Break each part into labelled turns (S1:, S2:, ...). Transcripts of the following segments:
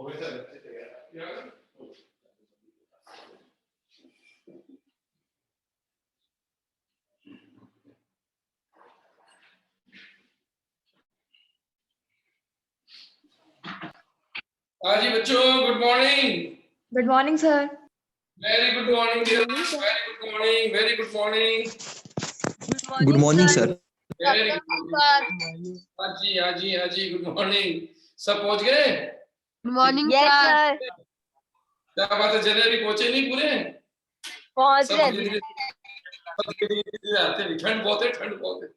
S1: हाँ जी बच्चों, good morning.
S2: Good morning sir.
S1: Very good morning, very good morning, very good morning.
S3: Good morning sir.
S1: Very good. हाँ जी, हाँ जी, हाँ जी, good morning. सब पहुंच गए?
S4: Good morning sir.
S1: क्या बात है, जने अभी पहुंचे नहीं पूरे?
S4: पहुंच
S1: सब
S4: रहे
S1: धीरे धीरे आते हैं। ठंड बहुत है, ठंड बहुत है।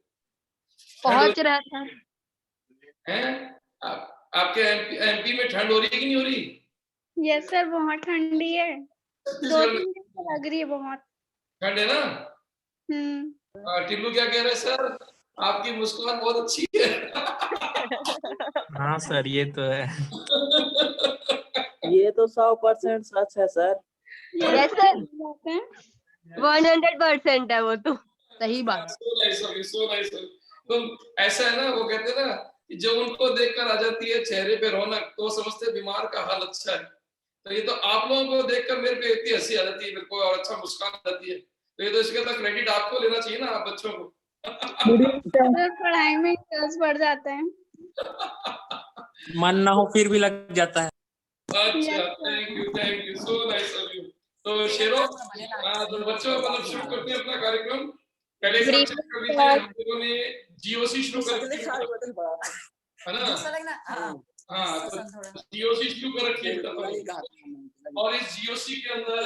S4: पहुंच रहे थे
S1: हैं? आपके एमपी में ठंड हो रही है कि नहीं हो रही?
S5: यस सर, बहुत ठंडी है। 2-3 दिन से लग रही है बहुत
S1: ठंड है ना? टिल्लू क्या कह रहे हैं सर? आपकी मुस्कान बहुत अच्छी है।
S6: हाँ सर, ये तो है।
S3: ये तो 100% सच है सर।
S4: यस सर, 100% है वो तो सही बात।
S1: तो ऐसा है ना, वो कहते हैं ना कि जब उनको देखकर आ जाती है चेहरे पे रौनक तो समझते हैं बीमार का हाल अच्छा है। तो ये तो आप लोगों को देखकर मेरे पे इतनी हंसी आ जाती है, मेरे को और अच्छा मुस्कान आ जाती है। तो ये तो इसके तो क्रेडिट आपको लेना चाहिए ना, आप बच्चों को।
S5: सर, पढ़ाई में इंटरेस्ट बढ़ जाता है।
S6: मन ना हो फिर भी लग जाता है।
S1: अच्छा, thank you, so nice of you. तो शेरो, तो बच्चों मतलब शुरू करते हैं अपना कार्यक्रम। पहले एक बार चेक कर लीजिए, हम लोगों ने जीओसी शुरू कर रखी है ना? हाँ, तो जीओसी शुरू कर रखी है। और इस जीओसी के अंदर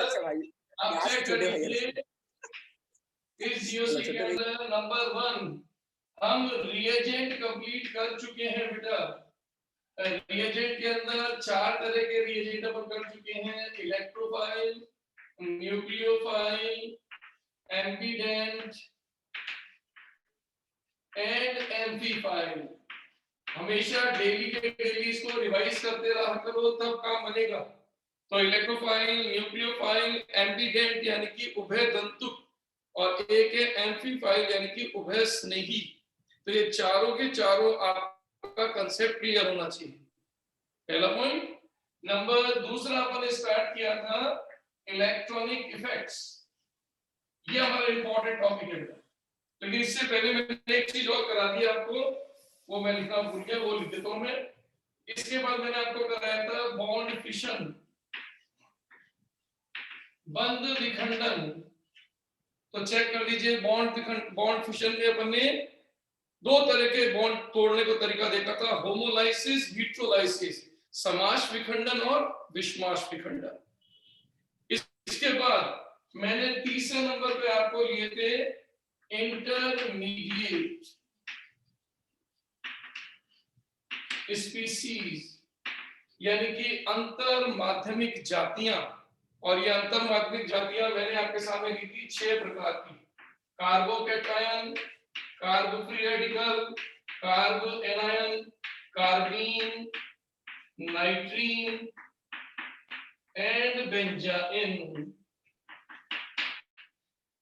S1: आप चेक कर लीजिए, इस जीओसी के अंदर नंबर 1 हम रिएजेंट कंप्लीट कर चुके हैं बेटा। रिएजेंट के अंदर 4 तरह के रिएजेंट अपन कर चुके हैं: इलेक्ट्रोफाइल, न्यूक्लियोफाइल, एम्फीडेंट एंड एम्फीफाइल। हमेशा डेली के डेली इसको रिवाइज करते रहा करो, तब काम बनेगा। तो इलेक्ट्रोफाइल, न्यूक्लियोफाइल, एम्फीडेंट यानी कि उभय दंतुक, और एक है एम्फीफाइल यानी कि उभय स्नेही। तो ये चारों के चारों आपका कंसेप्ट क्लियर होना चाहिए, पहला पॉइंट। नंबर दूसरा अपन स्टार्ट किया था इलेक्ट्रॉनिक इफेक्ट्स। ये हमारा इंपॉर्टेंट टॉपिक है, लेकिन इससे पहले मैंने एक चीज और करा दी आपको, वो मैं लिखना भूल गया, वो लिख देता हूं मैं। इसके बाद मैंने आपको कराया था बॉन्ड फिशन, बंध विखंडन। तो चेक कर लीजिए, बॉन्ड फिशन में अपन ने 2 तरह के बॉन्ड तोड़ने को तरीका देखा था: होमोलाइसिस, हीट्रोलाइसिस, समाश विखंडन और विषमाश विखंडन। इसके बाद मैंने तीसरे नंबर पे आपको लिए थे इंटरमीडिएट स्पीसीज, यानी कि अंतर माध्यमिक जातियां। और ये अंतर माध्यमिक जातियां मैंने आपके सामने ली थी 6 प्रकार की: carbocation, कार्बो free radical, कार्बो anion, carbene, नाइट्रीन and benzene.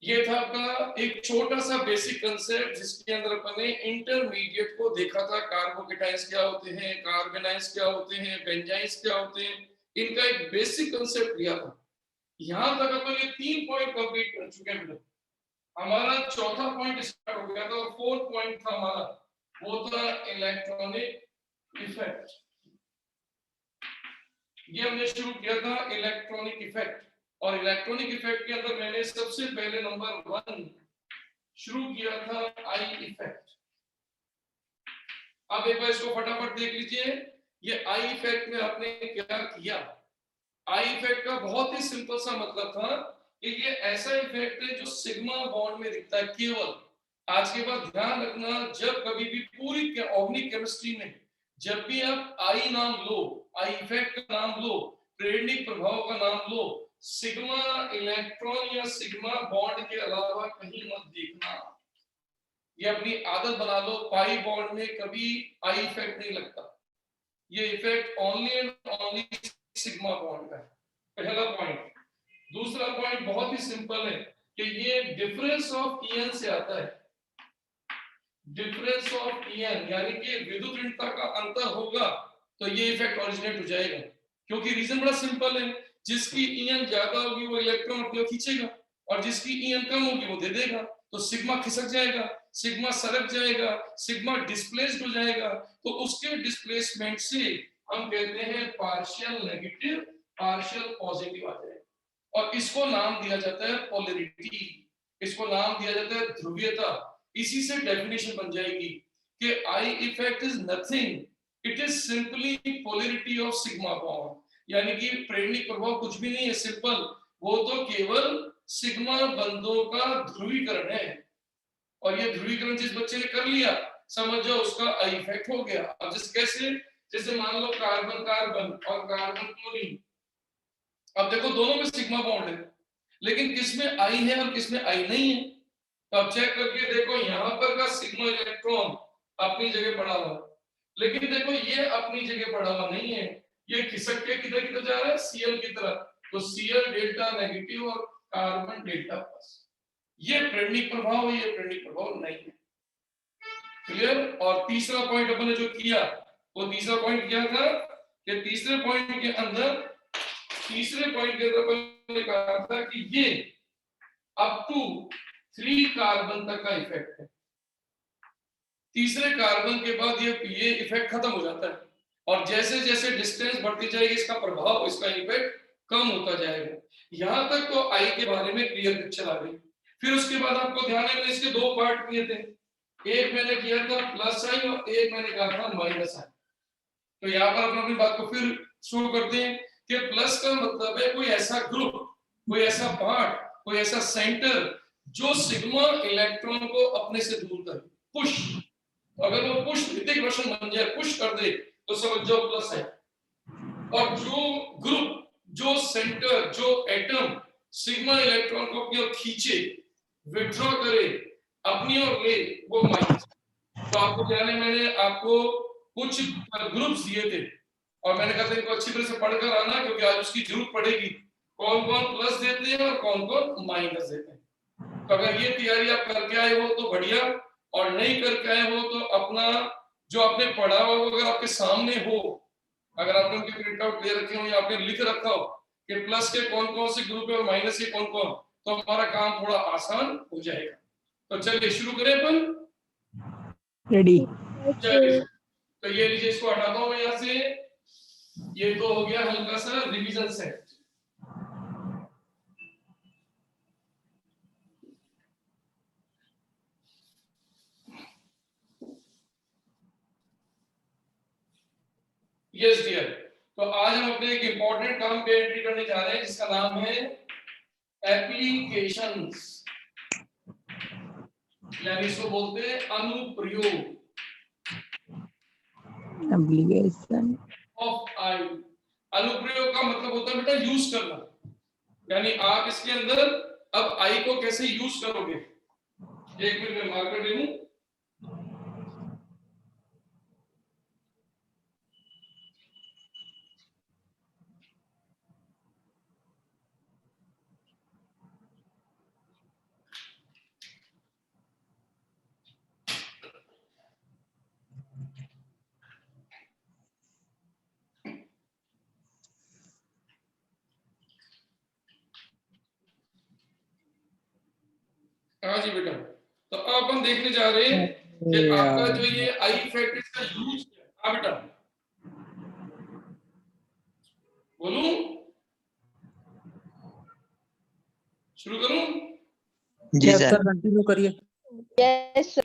S1: ये था आपका एक छोटा सा बेसिक कंसेप्ट, जिसके अंदर अपन ने इंटरमीडिएट को देखा था। कार्बोकेटाइंस क्या होते हैं, कार्बेनाइंस क्या होते हैं, बेंजाइंस क्या होते हैं, इनका एक बेसिक कंसेप्ट लिया था। यहां तक अपन ये 3 पॉइंट कंप्लीट कर चुके हैं। हमारा चौथा पॉइंट स्टार्ट हो गया था, और 4th पॉइंट था हमारा, वो था इलेक्ट्रॉनिक इफेक्ट। ये हमने शुरू किया था इलेक्ट्रॉनिक इफेक्ट। और इलेक्ट्रॉनिक इफेक्ट के अंदर मैंने सबसे पहले नंबर 1 शुरू किया था आई इफेक्ट। अब एक बार इसको फटाफट देख लीजिए, ये आई इफेक्ट में आपने क्या किया। आई इफेक्ट का बहुत ही सिंपल सा मतलब था कि ये ऐसा इफेक्ट है जो सिग्मा बॉन्ड में दिखता है केवल। आज के बाद ध्यान रखना, जब कभी भी पूरी ऑर्गेनिक केमिस्ट्री में जब भी आप आई नाम लो, आई इफेक्ट का नाम लो, प्रेरणिक प्रभाव का नाम लो, सिग्मा इलेक्ट्रॉन या सिग्मा बॉन्ड के अलावा कहीं मत देखना। ये अपनी आदत बना लो, पाई बॉन्ड में कभी आई इफेक्ट नहीं लगता। ये effect only and only sigma bond का है, पहला पॉइंट। दूसरा पॉइंट बहुत ही सिंपल है कि ये डिफरेंस ऑफ ईएन से आता है। डिफरेंस ऑफ ईएन यानी कि विद्युत ऋणता का अंतर होगा तो ये इफेक्ट ओरिजिनेट हो जाएगा। क्योंकि रीजन बड़ा सिंपल है, जिसकी ईएन ज्यादा होगी वो इलेक्ट्रॉन अपने खींचेगा और जिसकी ईएन कम होगी वो दे देगा, तो सिग्मा खिसक जाएगा, सिग्मा सरक जाएगा, सिग्मा डिस्प्लेस्ड हो जाएगा, तो उसके डिस्प्लेसमेंट से हम कहते हैं पार्शियल नेगेटिव पार्शियल पॉजिटिव आ जाएगा, और इसको नाम दिया जाता है पोलैरिटी, इसको नाम दिया जाता है ध्रुवीयता। इसी से डेफिनेशन बन जाएगी कि I effect is nothing, it is simply polarity of sigma bond, यानी कि प्रेरणिक प्रभाव कुछ भी नहीं है, सिंपल, वो तो केवल सिग्मा बंधों का ध्रुवीकरण है, और ये ध्रुवीकरण जिस बच्चे ने कर लिया समझ जाओ उसका आई इफेक्ट हो गया। अब जिस कैसे, जैसे मान लो कार्बन कार्बन और कार्बन क्लोरीन, अब देखो दोनों में सिग्मा बॉन्ड है, लेकिन किसमें आई है और किसमें आई नहीं है, तो अब चेक करके देखो यहाँ पर का सिग्मा इलेक्ट्रॉन अपनी जगह पड़ा हुआ, लेकिन देखो ये अपनी जगह पड़ा हुआ नहीं है, ये खिसक के किधर किधर जा रहा है, Cl की तरफ, तो Cl डेल्टा नेगेटिव और कार्बन डेल्टा प्लस, ये प्रेरणिक प्रभाव है, ये प्रेरणिक प्रभाव नहीं है। क्लियर। और तीसरा पॉइंट अपन ने जो किया, वो तीसरा पॉइंट क्या था कि तीसरे पॉइंट के अंदर अपन ने कहा था कि ये अप टू 3 कार्बन तक का इफेक्ट है, तीसरे कार्बन के बाद ये इफेक्ट खत्म हो जाता है, और जैसे जैसे डिस्टेंस बढ़ती जाएगी इसका प्रभाव, इसका इफेक्ट कम होता जाएगा। यहां तक तो आई के बारे में क्लियर पिक्चर आ गई। फिर उसके बाद आपको ध्यान है मैंने इसके 2 पार्ट किए थे, एक मैंने किया था प्लस आई और एक मैंने कहा था माइनस आई। तो यहाँ पर अपनी बात को फिर शुरू करते हैं कि प्लस का मतलब है कोई ऐसा ग्रुप, कोई ऐसा पार्ट, कोई ऐसा सेंटर जो सिग्मा इलेक्ट्रॉन को अपने से दूर करे, पुश, अगर वो पुश ऋतिक रोशन बन जाए, पुश कर दे, तो समझ जाओ प्लस है। और जो ग्रुप, जो सेंटर, जो एटम सिग्मा इलेक्ट्रॉन को अपनी ओर खींचे, विथड्रॉ करे, अपनी ओर ले, वो माइनस। तो आपको ध्यान है मैंने आपको कुछ ग्रुप्स दिए थे और मैंने कहा था इनको अच्छी तरह से पढ़कर आना, क्योंकि आज उसकी जरूरत पड़ेगी, कौन कौन प्लस देते हैं और कौन कौन माइनस देते हैं। तो अगर ये तैयारी आप करके आए हो तो बढ़िया, और नहीं करके आए हो तो अपना जो आपने पढ़ा हो अगर आपके सामने हो, अगर आपने उनके प्रिंट आउट ले रखे हो या आपने लिख रखा हो कि प्लस के कौन कौन से ग्रुप है और माइनस के कौन कौन, तो हमारा काम थोड़ा आसान हो जाएगा। तो चलिए शुरू करें अपन।
S3: रेडी।
S1: तो ये लीजिए, इसको हटाता हूं मैं यहाँ से, ये तो हो गया हल्का सा रिवीजन सेट। यस डियर, तो आज हम अपने एक इंपॉर्टेंट काम पे एंट्री करने जा रहे हैं जिसका नाम है एप्लीकेशंस, यानी इसको बोलते हैं अनुप्रयोग
S3: एप्लीकेशन
S1: ऑफ आई। अनुप्रयोग का मतलब होता है बेटा यूज करना, यानी आप इसके अंदर अब आई को कैसे यूज करोगे। एक मिनट में मार्कर ले लूं। हाँ जी बेटा, तो अब हम देखने जा रहे हैं कि आपका जो ये आई इफेक्ट इसका यूज क्या है। हाँ बेटा बोलूं, शुरू करूं?
S3: जी सर।
S6: कंटिन्यू करिए।
S4: यस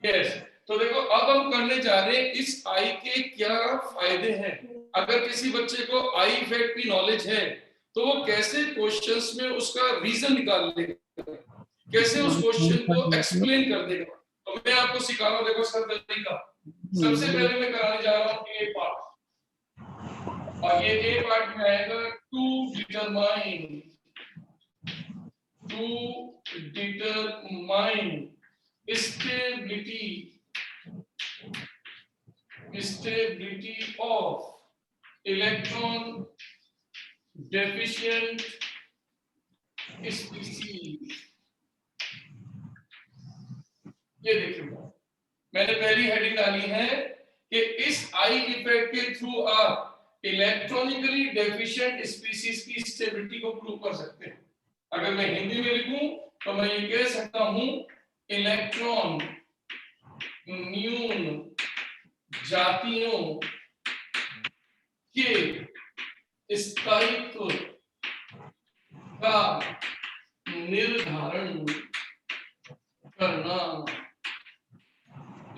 S1: यस, तो देखो अब हम करने जा रहे हैं इस आई के क्या फायदे हैं। अगर किसी बच्चे को आई इफेक्ट की नॉलेज है तो वो कैसे क्वेश्चंस में उसका रीजन निकाल लेगा, कैसे उस क्वेश्चन को एक्सप्लेन कर देगा। तो मैं आपको सिखा रहा हूं, देखो इसका तरीका। सबसे पहले मैं कराने जा रहा हूं ए पार्ट, और ये ए पार्ट में आएगा to determine stability of electron deficient species। ये देखिए मैंने पहली हेडिंग डाली है कि इस आई इफेक्ट के थ्रू आप इलेक्ट्रॉनिकली डेफिशिएंट स्पीशीज की स्टेबिलिटी को प्रूव कर सकते हैं। अगर मैं हिंदी में लिखूं तो मैं ये कह सकता हूं इलेक्ट्रॉन न्यून जातियों के स्थायित्व का निर्धारण करना।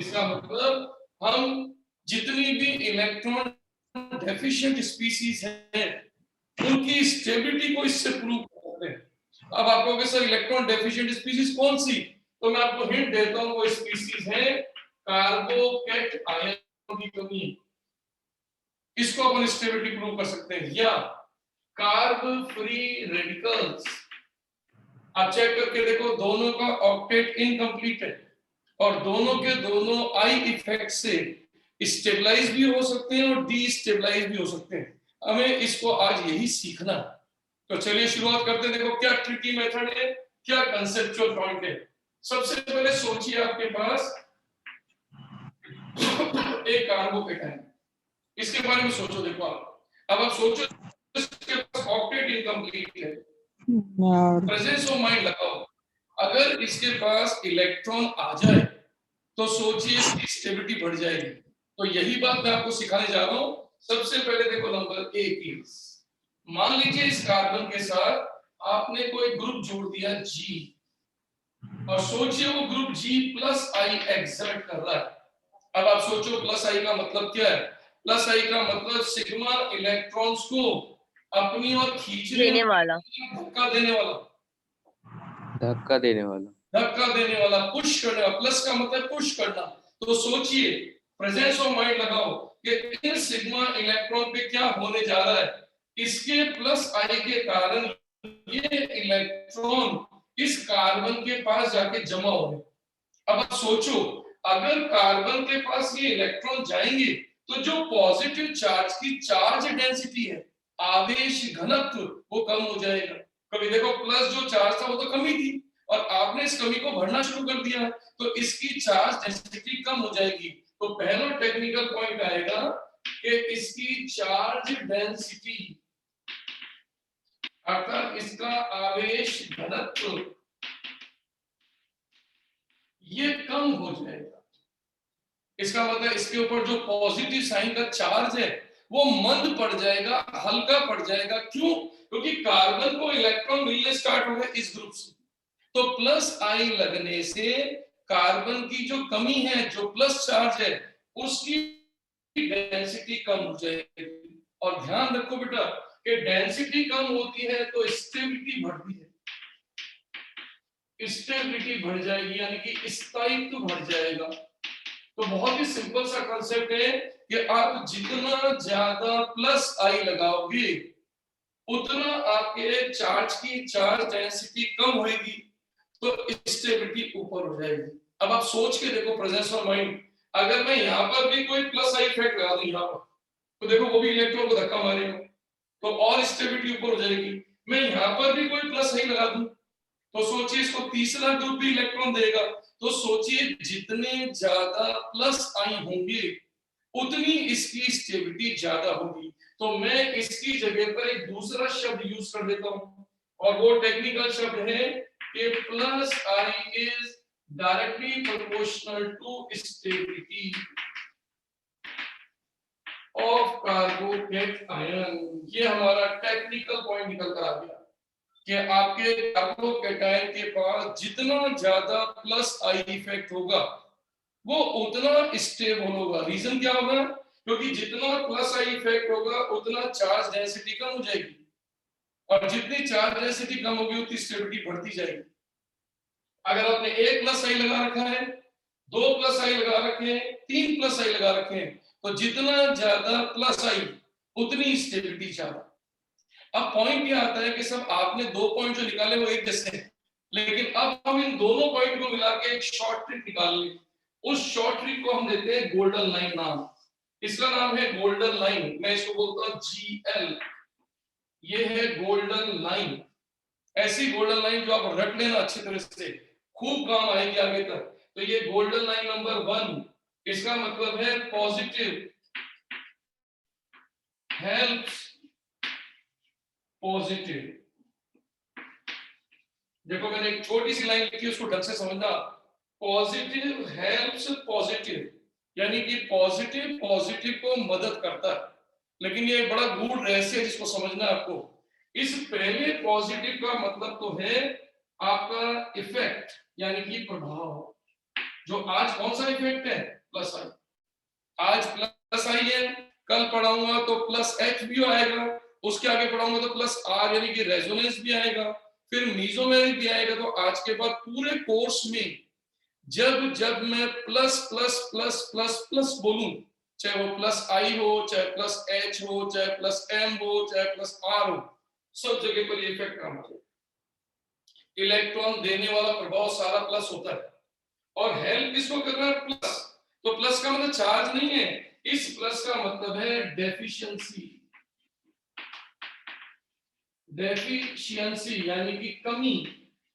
S1: इसका मतलब हम जितनी भी इलेक्ट्रॉन डेफिशिएंट स्पीशीज है उनकी स्टेबिलिटी को इससे प्रूव करते हैं। अब आप कहोगे सर इलेक्ट्रॉन डेफिशिएंट स्पीशीज कौन सी, तो मैं आपको हिंट देता हूं, वो स्पीशीज है कार्बोकैट आयन की कमी, इसको अपन स्टेबिलिटी प्रूव कर सकते हैं, या कार्ब फ्री रेडिकल्स। आप चेक करके देखो दोनों का ऑक्टेट इनकम्प्लीट है और दोनों के दोनों आई इफेक्ट से स्टेबलाइज भी हो सकते हैं और डीस्टेबलाइज भी हो सकते हैं। हमें इसको आज यही सीखना है। तो चलिए शुरुआत करते हैं। देखो क्या ट्रिकी मेथड है, क्या कंसेप्चुअल पॉइंट है। सबसे पहले सोचिए आपके पास एक कार्बोकेटाइन, इसके बारे में सोचो। देखो अब आप सोचो इसके पास ऑक्टेट इनकम्प्लीट है, प्रेजेंस ऑफ माइंड लगाओ। अगर इसके पास इलेक्ट्रॉन आ जाए तो सोचिए इसकी स्टेबिलिटी बढ़ जाएगी। तो यही बात मैं आपको सिखाने जा रहा हूं। सबसे पहले देखो नंबर 1, मान लीजिए इस कार्बन के साथ आपने कोई ग्रुप जोड़ दिया G, और सोचिए वो group G plus I exert कर रहा है। अब आप सोचो प्लस आई का मतलब क्या है। प्लस आई का मतलब सिग्मा इलेक्ट्रॉन्स को अपनी ओर खींचने
S4: वाला,
S1: धक्का देने वाला,
S6: धक्का देने वाला,
S1: धक्का देने वाला, पुश करने वाला। प्लस का मतलब पुश करना। तो सोचिए, प्रेजेंस ऑफ माइंड लगाओ कि इन सिग्मा इलेक्ट्रॉन पे क्या होने जा रहा है। इसके प्लस आई के कारण ये इलेक्ट्रॉन इस कार्बन के पास जाके जमा हो गए। अब आप सोचो, अगर कार्बन के पास ये इलेक्ट्रॉन जाएंगे तो जो पॉजिटिव चार्ज की चार्ज डेंसिटी है, आवेश घनत्व, वो कम हो जाएगा। कभी देखो प्लस जो चार्ज था वो तो कमी थी और आपने इस कमी को भरना शुरू कर दिया, तो इसकी चार्ज डेंसिटी कम हो जाएगी। तो पहला टेक्निकल पॉइंट आएगा कि इसकी चार्ज डेंसिटी अर्थात इसका आवेश घनत्व ये कम हो जाएगा। इसका मतलब इसके ऊपर जो पॉजिटिव साइन का चार्ज है वो मंद पड़ जाएगा, हल्का पड़ जाएगा। क्यों? क्योंकि कार्बन को इलेक्ट्रॉन मिलने स्टार्ट हो गए इस ग्रुप से। तो प्लस आई लगने से कार्बन की जो कमी है, जो प्लस चार्ज है, उसकी डेंसिटी कम हो जाएगी। और ध्यान रखो बेटा कि डेंसिटी कम होती है तो स्टेबिलिटी बढ़ती है। स्टेबिलिटी बढ़ जाएगी यानी कि स्थायित्व बढ़ जाएगा। तो बहुत ही सिंपल सा कांसेप्ट है कि आप जितना ज्यादा प्लस आई लगाओगे उतना आपके चार्ज की चार्ज डेंसिटी कम होगी, तो स्टेबिलिटी ऊपर हो जाएगी। अब आप सोच के देखो प्रेजेंस ऑफ माइंड, अगर मैं यहाँ पर भी कोई प्लस आई इफेक्ट लगा दूं यहाँ पर, तो देखो वो भी इलेक्ट्रॉन को धक्का मारेगा, तो और स्टेबिलिटी ऊपर हो जाएगी। मैं यहाँ पर भी कोई प्लस आई लगा दूं तो सोचिए इसको तीसरा ग्रुप भी इलेक्ट्रॉन देगा। तो सोचिए जितने ज्यादा प्लस आई होंगे उतनी इसकी स्टेबिलिटी ज्यादा होगी। तो मैं इसकी जगह पर एक दूसरा शब्द यूज कर देता हूं और वो टेक्निकल शब्द है कि plus I is directly proportional to stability of carbocation. ये हमारा टेक्निकल पॉइंट निकल कर आ गया कि आपके कार्बोकेटाइन के पास जितना ज्यादा प्लस आई इफेक्ट होगा वो उतना स्टेबल होगा। रीजन क्या होगा? क्योंकि जितना प्लस आई इफेक्ट होगा उतना चार्ज डेंसिटी कम हो जाएगी और जितनी चार्ज डेंसिटी कम होगी उतनी स्टेबिलिटी बढ़ती जाएगी। अगर आपने एक प्लस आई लगा रखा है, 2 प्लस आई लगा रखे हैं, 3 प्लस आई लगा रखे हैं, तो जितना ज्यादा प्लस आई उतनी स्टेबिलिटी ज्यादा। अब पॉइंट ये आता है कि सब आपने 2 पॉइंट जो निकाले वो एक जैसे हैं, लेकिन अब हम इन दोनों पॉइंट को मिला के एक शॉर्ट ट्रिक निकाल लें। उस शॉर्ट ट्रिक को हम देते हैं गोल्डन लाइन नाम। इसका नाम है गोल्डन लाइन, मैं इसको बोलता हूं GL। ये है गोल्डन लाइन। ऐसी गोल्डन लाइन जो आप रट लेना अच्छी तरह से, खूब काम आएगी आगे तक। तो ये गोल्डन लाइन नंबर 1, इसका मतलब है पॉजिटिव हेल्प्स पॉजिटिव। देखो मैंने एक छोटी सी लाइन लिखी, उसको ढंग से समझना। पॉजिटिव हेल्प्स पॉजिटिव, यानी कि पॉजिटिव पॉजिटिव को मदद करता है। लेकिन ये बड़ा गूढ़ रहस्य है जिसको समझना है आपको। इस पहले पॉजिटिव का मतलब तो है आपका इफेक्ट, यानी कि प्रभाव। जो आज कौन सा इफेक्ट है? प्लस आई। आज प्लस आई है, कल पढ़ाऊंगा तो प्लस एच भी आएगा, उसके आगे पढ़ाऊंगा तो प्लस आर यानी कि रेजोनेंस भी आएगा, फिर मीजोमेरिक भी आएगा। तो आज के बाद पूरे कोर्स में जब जब मैं plus plus plus plus plus बोलूं, चाहे वो प्लस आई हो, चाहे प्लस एच हो, चाहे प्लस एम हो, चाहे प्लस आर हो, सब जगह पर ये इफेक्ट काम करेगा। इलेक्ट्रॉन देने वाला प्रभाव सारा प्लस होता है, और हेल्प किसको कर रहा है? प्लस। तो प्लस का मतलब चार्ज नहीं है, इस प्लस का मतलब है डेफिशिएंसी। डेफिशिएंसी यानी कि कमी।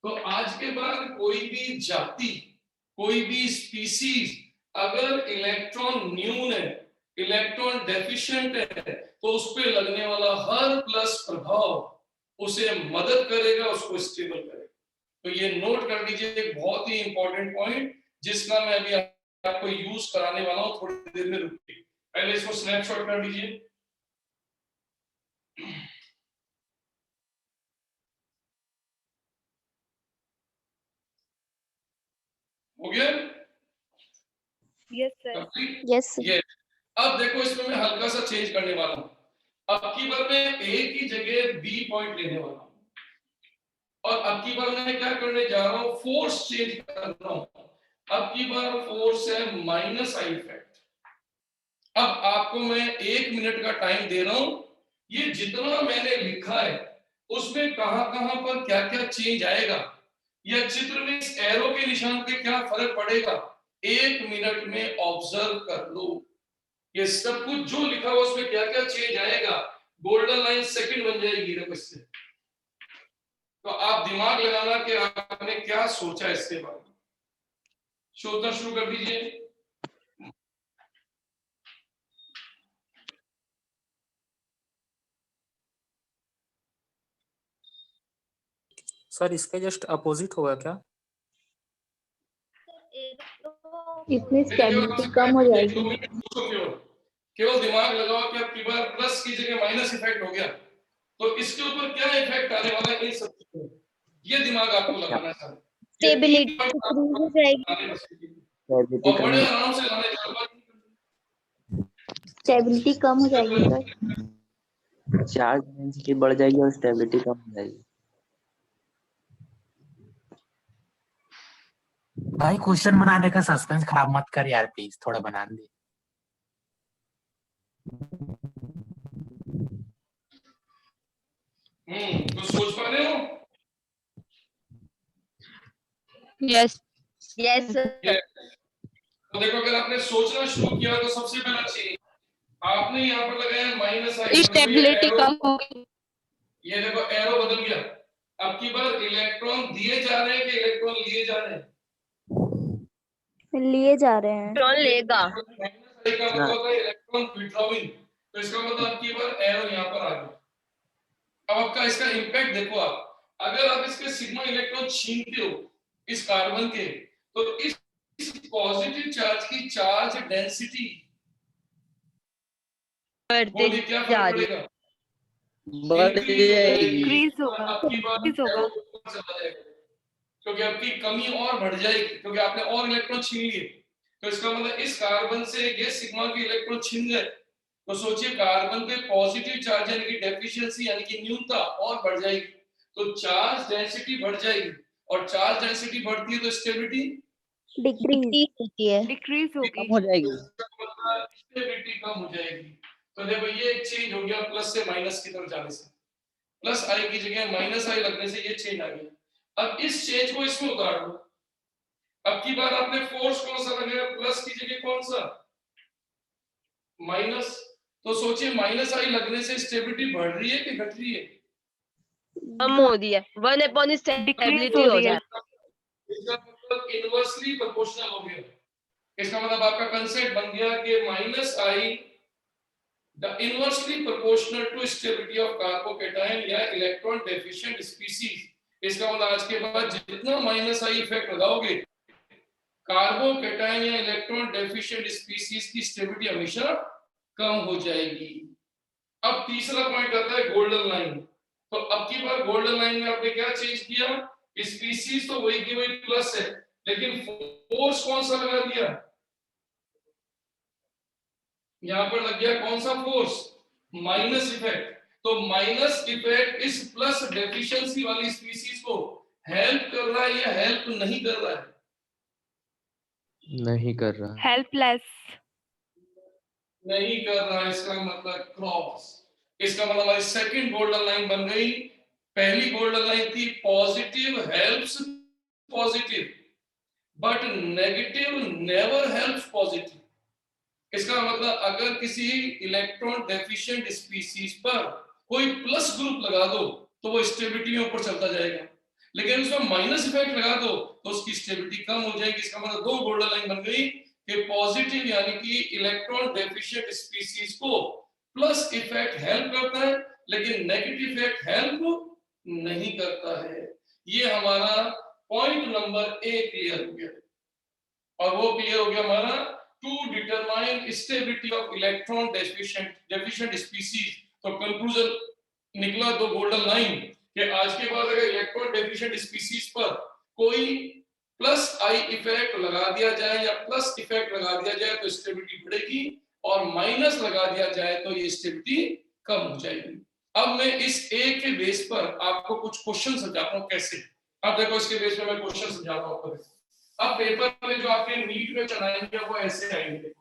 S1: तो आज के बाद कोई भी जाति, कोई भी स्पीसीज अगर इलेक्ट्रॉन न्यून है, इलेक्ट्रॉन डेफिशिएंट है, तो उस पे लगने वाला हर प्लस प्रभाव उसे मदद करेगा, उसको स्टेबल करेगा। तो ये नोट कर लीजिए, एक बहुत ही इंपॉर्टेंट पॉइंट जिसका मैं अभी आपको यूज कराने वाला हूं थोड़ी देर में। रुकिए, पहले इसको स्नैपशॉट कर लीजिए। हो गया?
S5: Yes sir.
S1: कंप्लीट?
S5: यस
S1: ये अब देखो, इसमें मैं हल्का सा चेंज करने वाला हूं। अब की बार मैं ए की जगह बी पॉइंट लेने वाला हूं, और अब की बार मैं क्या करने जा रहा हूं? फोर्स चेंज कर रहा हूं। अब की बार फोर्स है माइनस आई इफेक्ट। अब आपको मैं 1 मिनट का टाइम दे रहा हूं, ये जितना मैंने लिखा है उसमें कहां-कहां पर क्या-क्या चेंज आएगा, या चित्र में इस एरो के निशान पे क्या फर्क पड़ेगा, 1 मिनट में ऑब्जर्व कर लो। ये सब कुछ जो लिखा हुआ उसमें क्या-क्या चेंज आएगा, गोल्डन लाइन सेकंड बन जाएगी। देखो इससे तो आप दिमाग लगाना कि आपने क्या सोचा इसके बारे में। सोचना शुरू कर दीजिए।
S6: सर इसके जस्ट अपोजिट होगा क्या?
S5: इसमें स्टेबिलिटी कम हो जाएगी।
S1: केवल दिमाग लगाओ कि अब की बार प्लस की जगह माइनस इफेक्ट हो गया, तो इसके ऊपर क्या इफेक्ट आने वाला है, इन सब चीजों में ये दिमाग आपको लगाना चाहिए।
S5: स्टेबिलिटी इंक्रीज हो जाएगी।
S1: और बड़े आराम से लाने का।
S5: स्टेबिलिटी कम हो जाएगी सर।
S3: चार्ज डेंसिटी बढ़ जाएगी और स्टेबिलिटी कम हो जाएगी।
S2: भाई क्वेश्चन बनाने का सस्पेंस खराब मत कर यार, प्लीज थोड़ा बना दे।
S1: तो सोच पा रहे हो?
S4: यस यस
S1: तो देखो, अगर आपने सोचना शुरू किया तो सबसे पहला चीज आपने यहाँ पर लगाया माइनस आई।
S4: स्टेबिलिटी कम होगी।
S1: ये देखो एरो बदल गया। अब की बार इलेक्ट्रॉन दिए जा रहे हैं कि इलेक्ट्रॉन लिए जा रहे हैं?
S5: लिए जा रहे हैं।
S4: इलेक्ट्रॉन लेगा।
S1: माइनस आई का मतलब होता है इलेक्ट्रॉन विड्रॉइंग, तो इसका मतलब अब की बार एरो यहाँ पर आ गया। अब आपका इसका इंपैक्ट देखो। आप अगर आप इसके सिग्मा इलेक्ट्रॉन छीनते हो इस कार्बन के, तो इस पॉजिटिव चार्ज की चार्ज डेंसिटी
S4: बढ़ती
S1: क्या
S4: जा
S1: फर्क
S4: रही
S1: पड़ेगा?
S3: बढ़ जाएगी।
S5: इंक्रीज होगा।
S1: अब की बार
S5: इंक्रीज होगा।
S1: चला जाएगा, क्योंकि आपकी कमी और बढ़ जाएगी, क्योंकि आपने और इलेक्ट्रॉन छीन लिए। तो इसका मतलब इस कार्बन से ये सिग्मा के इलेक्ट्रॉन छीन गए, तो सोचिए कार्बन पे पॉजिटिव चार्ज यानी कि डेफिशिएंसी यानी कि न्यूनता और बढ़ जाएगी। तो चार्ज डेंसिटी बढ़ जाएगी, और चार्ज डेंसिटी बढ़ती है तो स्टेबिलिटी
S5: डिक्रीज
S4: होती है।
S5: डिक्रीज होगी।
S3: कम हो जाएगी।
S1: स्टेबिलिटी कम हो जाएगी। तो देखो ये एक चेंज हो गया प्लस से माइनस की तरफ जाने से। प्लस आई की जगह माइनस आई लगने से ये चेंज आ गया। अब इस चेंज को इसमें उतार दो। अब की बार आपने फोर्स कौन सा लगाया? प्लस की जगह कौन सा? माइनस। तो सोचिए माइनस आई लगने से स्टेबिलिटी बढ़ रही है कि घट रही है?
S4: कम हो रही है। 1 स्टेबिलिटी हो जाए।
S1: इसका मतलब इनवर्सली प्रोपोर्शनल हो गया। इसका मतलब आपका कंसेप्ट बन गया कि minus I the inversely proportional to stability of carbocation या इलेक्ट्रॉन डेफिशिएंट स्पीशीज। इसका मतलब आज के बाद जितना माइनस आई इफेक्ट लगाओगे कार्बोकैटायन या इलेक्ट्रॉन डेफिशिएंट स्पीशीज की स्टेबिलिटी हमेशा कम हो जाएगी। अब तीसरा पॉइंट आता है गोल्डन लाइन। तो अब की बार गोल्डन लाइन में आपने क्या चेंज किया, स्पीशीज तो वही की वही प्लस है, लेकिन फोर्स कौन सा लगा दिया, यहां पर लग गया कौन सा फोर्स, माइनस इफेक्ट। तो माइनस इफेक्ट इस प्लस डेफिशिएंसी वाली स्पीशीज को हेल्प कर रहा है या हेल्प नहीं कर रहा है?
S3: नहीं कर रहा।
S5: हेल्पलेस।
S1: नहीं कर रहा है, इसका मतलब क्रॉस। इसका मतलब हमारी सेकंड गोल्डन लाइन बन गई। पहली गोल्डन लाइन थी positive helps positive but negative never helps positive. इसका मतलब अगर किसी इलेक्ट्रॉन डेफिशिएंट स्पीशीज पर कोई प्लस ग्रुप लगा दो तो वो स्टेबिलिटी में ऊपर चलता जाएगा, लेकिन उसमें माइनस इफेक्ट लगा दो तो उसकी स्टेबिलिटी कम हो जाएगी। इसका मतलब दो गोल्डन लाइन बन गई कि पॉजिटिव यानी कि इलेक्ट्रॉन डेफिशिएंट स्पीशीज को प्लस इफेक्ट हेल्प करता है, लेकिन नेगेटिव इफेक्ट हेल्प नहीं करता है। ये हमारा पॉइंट नंबर ए क्लियर हो गया, और वो क्लियर हो गया हमारा to determine stability of electron deficient species. तो कंक्लूजन निकला दो गोल्डन लाइन कि आज के बाद अगर इलेक्ट्रॉन डेफिशिएंट स्पीशीज पर कोई प्लस आई इफेक्ट लगा दिया जाए या प्लस इफेक्ट लगा दिया जाए तो स्टेबिलिटी बढ़ेगी, और माइनस लगा दिया जाए तो ये स्टेबिलिटी कम हो जाएगी। अब मैं इस ए के बेस पर आपको कुछ क्वेश्चन समझाता हूं कैसे। अब देखो इसके बेस पर मैं क्वेश्चन समझाता हूं आपको। अब पेपर में जो आपके नीट में चलाएंगे वो ऐसे आएंगे।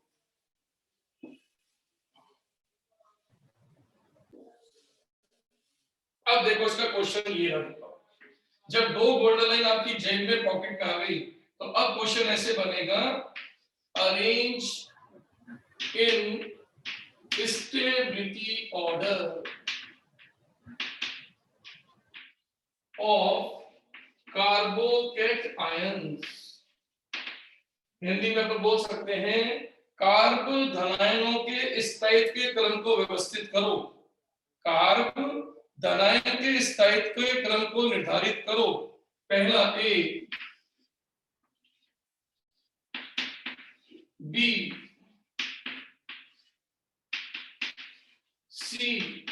S1: अब देखो इसका क्वेश्चन ये है, जब दो गोल्डन लाइन आपकी जेब में पॉकेट में आ गई तो अब क्वेश्चन ऐसे बनेगा, arrange in stability order of carbocations. Hindi में तो बोल सकते हैं कार्ब धनायनों के स्थायित्व के क्रम को व्यवस्थित करो। कार्ब धनायन के स्थायित्व के क्रम को निर्धारित करो। पहला ए, बी, सी,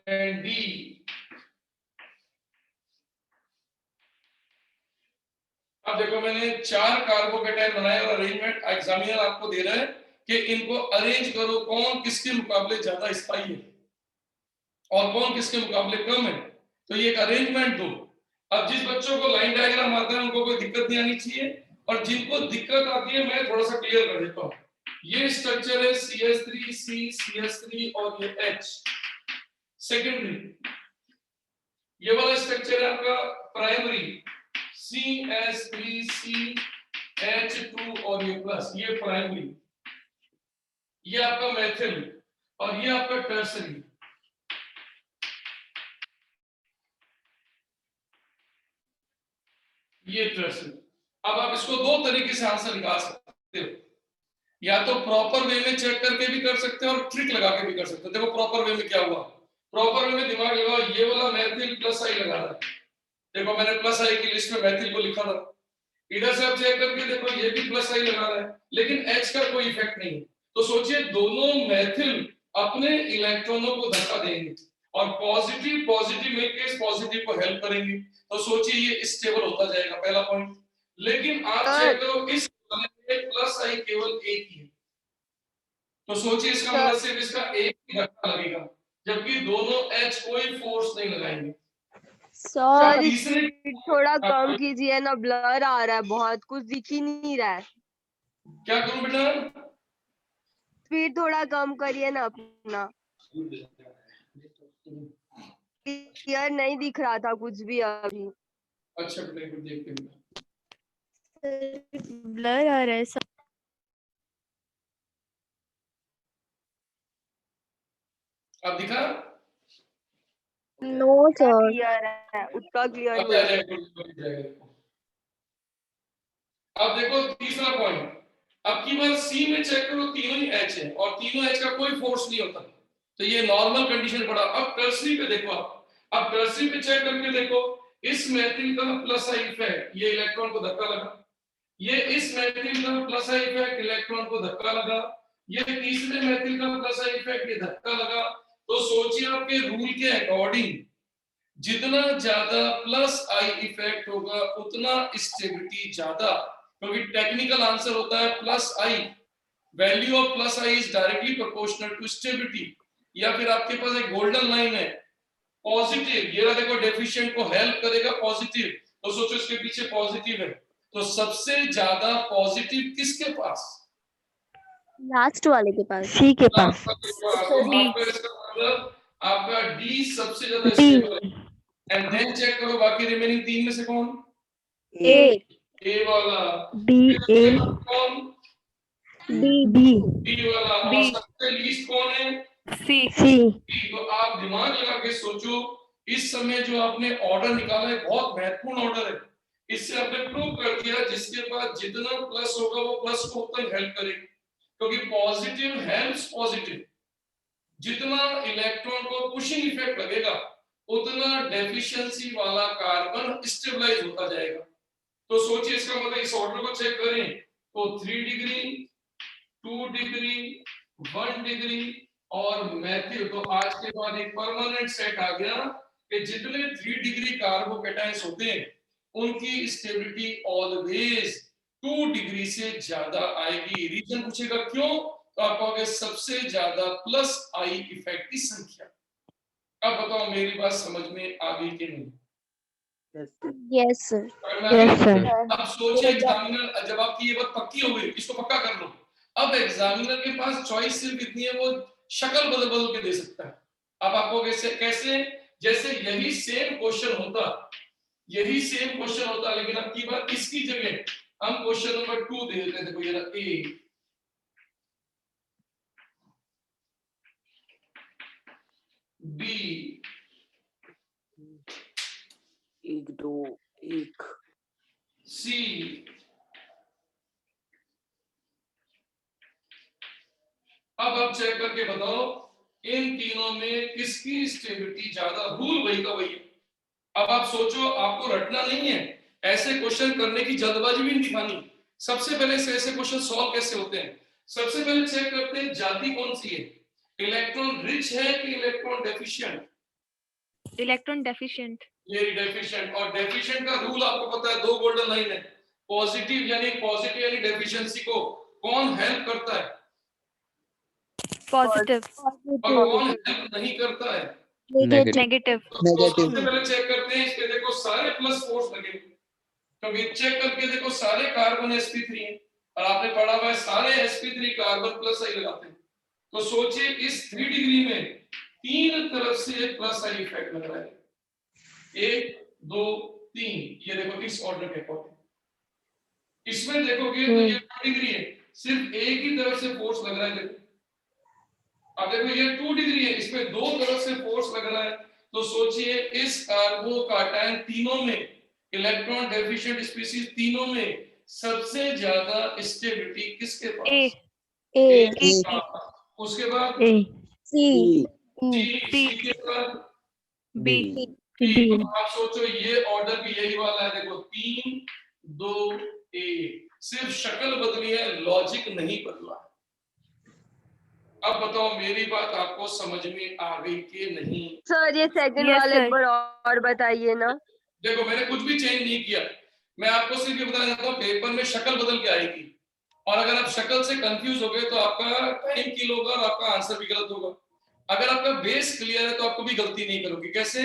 S1: एंड डी। अब देखो मैंने चार कार्बोकैटायन बनाए और अरेंजमेंट एग्जामिनर आपको दे रहा है कि इनको अरेंज करो, कौन किसके मुकाबले ज्यादा स्थायी है और कौन किसके मुकाबले कम है, तो ये एक अरेंजमेंट दो। अब जिस बच्चों को लाइन डायग्राम आता है उनको कोई दिक्कत नहीं आनी चाहिए, और जिनको दिक्कत आती है मैं थोड़ा सा क्लियर कर देता हूँ। ये स्ट्रक्चर है CH3 C CH3 और ये H सेकेंडरी। ये वाला स्ट्रक्चर है आपका प्राइमरी CH3 CH2 और ये प्लस, ये प्राइमरी। ये आपका मेथिल और ये आपका टर्सरी। ये टर्सरी। अब आप इसको दो तरीके से आंसर निकाल सकते हो, या तो प्रॉपर वे में चेक करके भी कर सकते हो और ट्रिक लगा के भी कर सकते हो। देखो प्रॉपर वे में क्या हुआ, प्रॉपर वे में दिमाग लगाओ, ये वाला मैथिल प्लस आई लगा रहा है, देखो मैंने प्लस आई की लिस्ट में मैथिल को लिखा था। इधर से आप चेक करके देखो ये भी प्लस आई लगा रहा है, लेकिन H का कोई इफेक्ट नहीं है। तो सोचिए दोनों मैथिल अपने इलेक्ट्रॉनों को धक्का देंगे और पॉजिटिव पॉजिटिव मिलकर पॉजिटिव को हेल्प करेंगे, तो सोचिए ये स्टेबल होता जाएगा, पहला पॉइंट। लेकिन आप चेक करो इस प्लस आई केवल एक ही है, तो सोचिए इसका मतलब सिर्फ इसका एक ही धक्का लगेगा, जबकि दोनों H कोई फोर्स नहीं लगाएंगे।
S4: सर
S1: तीसरे
S4: थोड़ा कम कीजिए ना, ब्लर आ रहा है बहुत, कुछ दिख ही नहीं रहा है।
S1: क्या करूं बेटा?
S4: स्पीड थोड़ा कम करिए ना अपना, क्लियर नहीं दिख रहा था कुछ भी अभी।
S1: अच्छा बेटा कुछ देखते हैं,
S5: ब्लर आ रहा है सब।
S1: अब दिखा?
S5: No sir.
S4: क्लियर है, उतना क्लियर
S1: अब
S4: नहीं है।
S1: अब देखो तीसरा पॉइंट, अब की बार सी में चेक करो, तीनों ही एच है और तीनों एच का कोई फोर्स नहीं होता, तो ये नॉर्मल कंडीशन पड़ा। अब टर्सरी पे देखो आप, अब टर्सरी पे चेक करके देखो, इस मेथिल का प्लस आई इफेक्ट, ये इलेक्ट्रॉन को धक्का लगा, ये इस मेथिल का प्लस आई इफेक्ट, इलेक्ट्रॉन को धक्का लगा, ये तीसरे मेथिल का प्लस आई इफेक्ट, ये धक्का लगा। तो सोचिए आपके रूल के अकॉर्डिंग जितना ज्यादा प्लस आई इफेक्ट होगा उतना स्टेबिलिटी ज्यादा, क्योंकि टेक्निकल आंसर होता है plus I, value of plus I is directly proportional to stability. या फिर आपके पास एक गोल्डन लाइन है पॉजिटिव, ये देखो डेफिशिएंट को हेल्प करेगा पॉजिटिव, तो सोचो इसके पीछे पॉजिटिव है, तो सबसे ज्यादा पॉजिटिव किसके पास?
S4: लास्ट वाले के पास,
S5: सी के पास।
S1: तो आपका इसका मतलब आपका डी सबसे ज्यादा स्टेबल है। एंड देन चेक करो बाकी रिमेनिंग तीन में से कौन? ए वाला,
S5: डी ए
S1: कौन?
S5: बी
S1: बी वाला, और सबसे लीस्ट कौन है?
S5: सी।
S1: तो आप दिमाग लगा के सोचो, इस समय जो आपने ऑर्डर निकाला है बहुत महत्वपूर्ण ऑर्डर है, इससे आपने प्रूव कर दिया जिसके पास जितना प्लस होगा वो प्लस को उतना हेल्प करेगा, क्योंकि पॉजिटिव हेल्प्स पॉजिटिव, जितना इलेक्ट्रॉन को पुशिंग इफेक्ट लगेगा उतना डेफिशिएंसी वाला कार्बन स्टेबलाइज होता जाएगा। तो सोचिए इसका मतलब इस ऑर्डर को चेक करें तो 3 डिग्री, 2 डिग्री, 1 डिग्री और मैथिल, तो आज के बाद एक परमानेंट सेट आ गया कि जितने 3 डिग्री कार्बोकैटायंस होते हैं उनकी स्टेबिलिटी ऑलवेज 2 डिग्री से ज्यादा आएगी। रीजन पूछेगा क्यों, तो आप कहोगे सबसे ज्यादा प्लस आई इफेक्ट की संख्या। अब बताओ मेरी बात समझ में आ गई कि नहीं?
S4: Yes sir.
S5: Yes sir.
S1: अब सोचिए एग्जामिनर, जब आपकी ये बात पक्की हो गई, इसको पक्का कर लो, अब एग्जामिनर के पास चॉइस सिर्फ इतनी है, वो शक्ल बदल बदल के दे सकता है। अब आपको कैसे जैसे यही सेम क्वेश्चन होता, लेकिन अब की बात इसकी जगह हम क्वेश्चन नंबर 2 दे देते हैं। देखो ये ए, बी,
S3: 1 2 1
S1: सी, अब आप चेक करके बताओ इन तीनों में किसकी स्टेबिलिटी ज्यादा। रूल वही का वही है। अब आप सोचो, आपको रटना नहीं है, ऐसे क्वेश्चन करने की जल्दबाजी भी नहीं दिखानी। सबसे पहले से ऐसे क्वेश्चन सॉल्व कैसे होते हैं, सबसे पहले चेक करते हैं जाति कौन सी है, इलेक्ट्रॉन रिच है कि इलेक्ट्रॉन डेफिशिएंट?
S7: Electron deficient.
S1: ये डेफिशिएंट, और डेफिशिएंट का रूल आपको पता है, 2 गोल्डन लाइन है, पॉजिटिव यानी डेफिशिएंसी को कौन हेल्प करता है
S7: पॉजिटिव।
S1: और कौन हेल्प नहीं करता है
S7: नेगेटिव।
S1: तो सबसे पहले चेक करते हैं, इसके देखो सारे प्लस फोर्स लगे, क्योंकि चेक करके देखो सारे कार्बन sp3 हैं और आपने पढ़ा हुआ है सारे sp3 कार्बन प्लस आई लगाते हैं। तो सोचिए इस 3 डिग्री में तीन तरफ से प्लस आई इफेक्ट लग रहा है, 1 2 3, ये देखो इस ऑर्डर के अकॉर्डिंग। इसमें देखोगे तो ये 2 डिग्री है, सिर्फ एक ही तरफ से फोर्स लग रहा है। देखो अब देखो ये 2 डिग्री है, इसमें 2 तरफ से फोर्स लग रहा है। तो सोचिए इस कार्बोकैटायन तीनों में, इलेक्ट्रॉन डेफिशिएंट स्पीशीज तीनों में सबसे ज्यादा स्टेबिलिटी किसके पास?
S4: ए
S1: के पास। उसके बाद
S4: सी
S1: सी के बाद
S7: बी।
S1: बी। तो आप सोचो ये ऑर्डर भी यही वाला है, देखो 3 2 1, सिर्फ शक्ल बदली है, लॉजिक नहीं बदला। अब बताओ मेरी बात आपको समझ में आ गई कि नहीं?
S4: सर ये सेकंड
S7: Yes,
S4: वाले
S7: sir.
S4: एक बार और बताइए ना।
S1: देखो मैंने कुछ भी चेंज नहीं किया, मैं आपको सिर्फ ये बताना चाहता हूँ पेपर में शक्ल बदल के आएगी, और अगर आप शक्ल से कंफ्यूज हो गए तो आपका टाइम किल होगा और आपका आंसर भी गलत होगा। अगर आपका बेस क्लियर है तो आपको भी गलती नहीं करोगे। कैसे?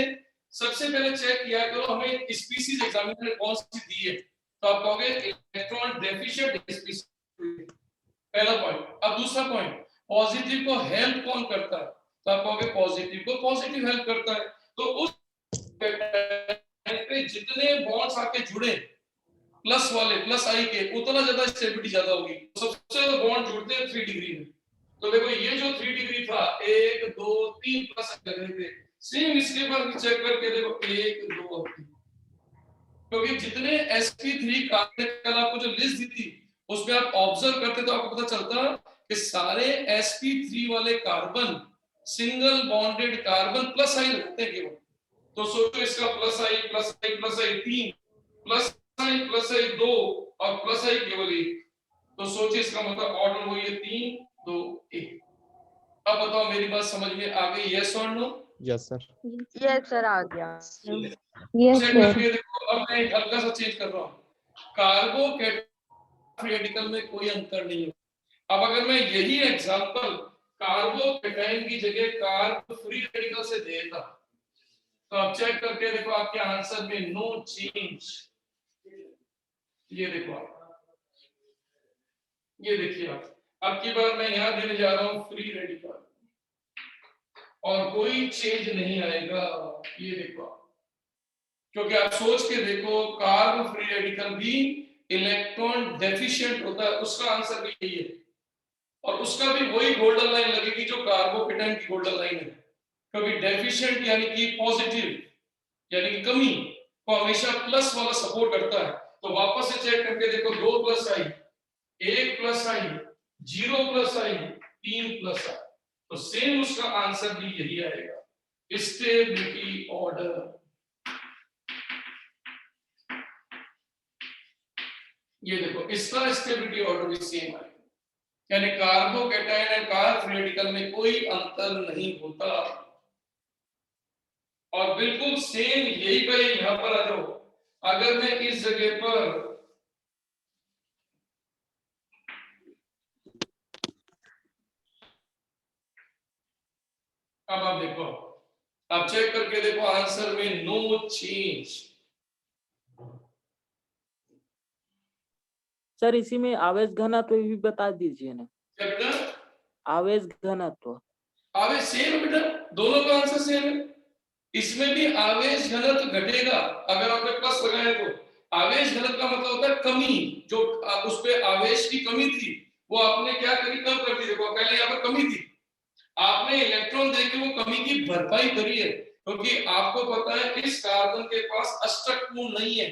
S1: सबसे पहले चेक किया करो हमें स्पीशीज एग्जामिनर ने कौन सी दी है, तो आप कहोगे इलेक्ट्रॉन डेफिशिएंट स्पीशीज, पहला पॉइंट। अब दूसरा पॉइंट, पॉजिटिव को हेल्प कौन करता है, तो आप कहोगे पॉजिटिव को पॉजिटिव हेल्प करता है। तो उस पे जितने बॉन्ड्स आके जुड़े प्लस वाले, प्लस आई के, उतना ज्यादा स्टेबिलिटी ज्यादा होगी। सबसे ज्यादा बॉन्ड जुड़ते हैं 3 डिग्री में। तो देखो ये जो 3 डिग्री था 1 2 3 प्लस लग रहे थे, सेम इसके बाद भी चेक करके देखो 1 2 और 3, क्योंकि जितने sp3 कार्बन कल आपको जो लिस्ट दी थी उसमें आप ऑब्जर्व करते तो आपको पता चलता कि सारे sp3 वाले carbon single bonded carbon plus I रखते हैं केवल। तो सोचो इसका plus I plus I plus I 3 plus I 2 और प्लस आई केवल 1। तो सोचिए इसका मतलब ऑर्डर वही है 3 2 1। अब बताओ मेरी बात समझ में आ गई? यस और no?
S8: Yes sir.
S4: Yes sir आ गया।
S5: Yes
S1: check
S5: sir.
S1: करके देखो। अब मैं एक हल्का सा चेंज कर रहा हूँ। कार्बोकैटायन रेडिकल में कोई अंतर नहीं है। अब अगर मैं यही एग्जांपल कार्बोकैटायन की जगह कार्ब फ्री रेडिकल से देता तो आप चेक करके देखो आपके आंसर में नो चेंज। ये देखो आप, ये देखिए आप। अब की बार मैं यहां देने जा रहा हूं फ्री रेडिकल और कोई चेंज नहीं आएगा। ये देखो आप, क्योंकि आप सोच के देखो कार्ब फ्री रेडिकल भी इलेक्ट्रॉन डेफिशिएंट होता है, उसका आंसर भी यही है और उसका भी वही गोल्डन लाइन लगेगी जो कार्बोकैटायन की गोल्डन लाइन है। क्योंकि डेफिशिएंट यानी कि पॉजिटिव यानी कि कमी को हमेशा प्लस वाला सपोर्ट करता है। तो वापस से चेक करके देखो 2 plus I 1 plus I 0 plus I 3 plus आई, तो सेम उसका आंसर भी यही आएगा, स्टेबिलिटी ऑर्डर। ये देखो इसका स्टेबिलिटी ऑर्डर भी सेम आएगा, यानी कार्बोकैटायन और कार्ब फ्री रेडिकल में कोई अंतर नहीं होता। और बिल्कुल सेम यही का यहां पर आ जाओ। अगर मैं इस जगह पर अब आप देखो, आप चेक करके देखो आंसर में नो चेंज।
S3: सर इसी में आवेश घनत्व भी बता दीजिए ना।
S1: क्या बेटा?
S3: आवेश घनत्व।
S1: आवेश सेम है बेटा, दोनों का आंसर सेम है। इसमें भी आवेश घनत्व घटेगा अगर आपने प्लस लगाया तो। आवेश घनत्व का मतलब होता है कमी, जो उस पे आवेश की कमी थी वो आपने क्या करी, कम कर दी। देखो पहले यहाँ पर कमी थी, आपने इलेक्ट्रॉन देके वो कमी की भरपाई करी है। क्योंकि आपको पता है इस कार्बन के पास अष्टक पूर्ण नहीं है,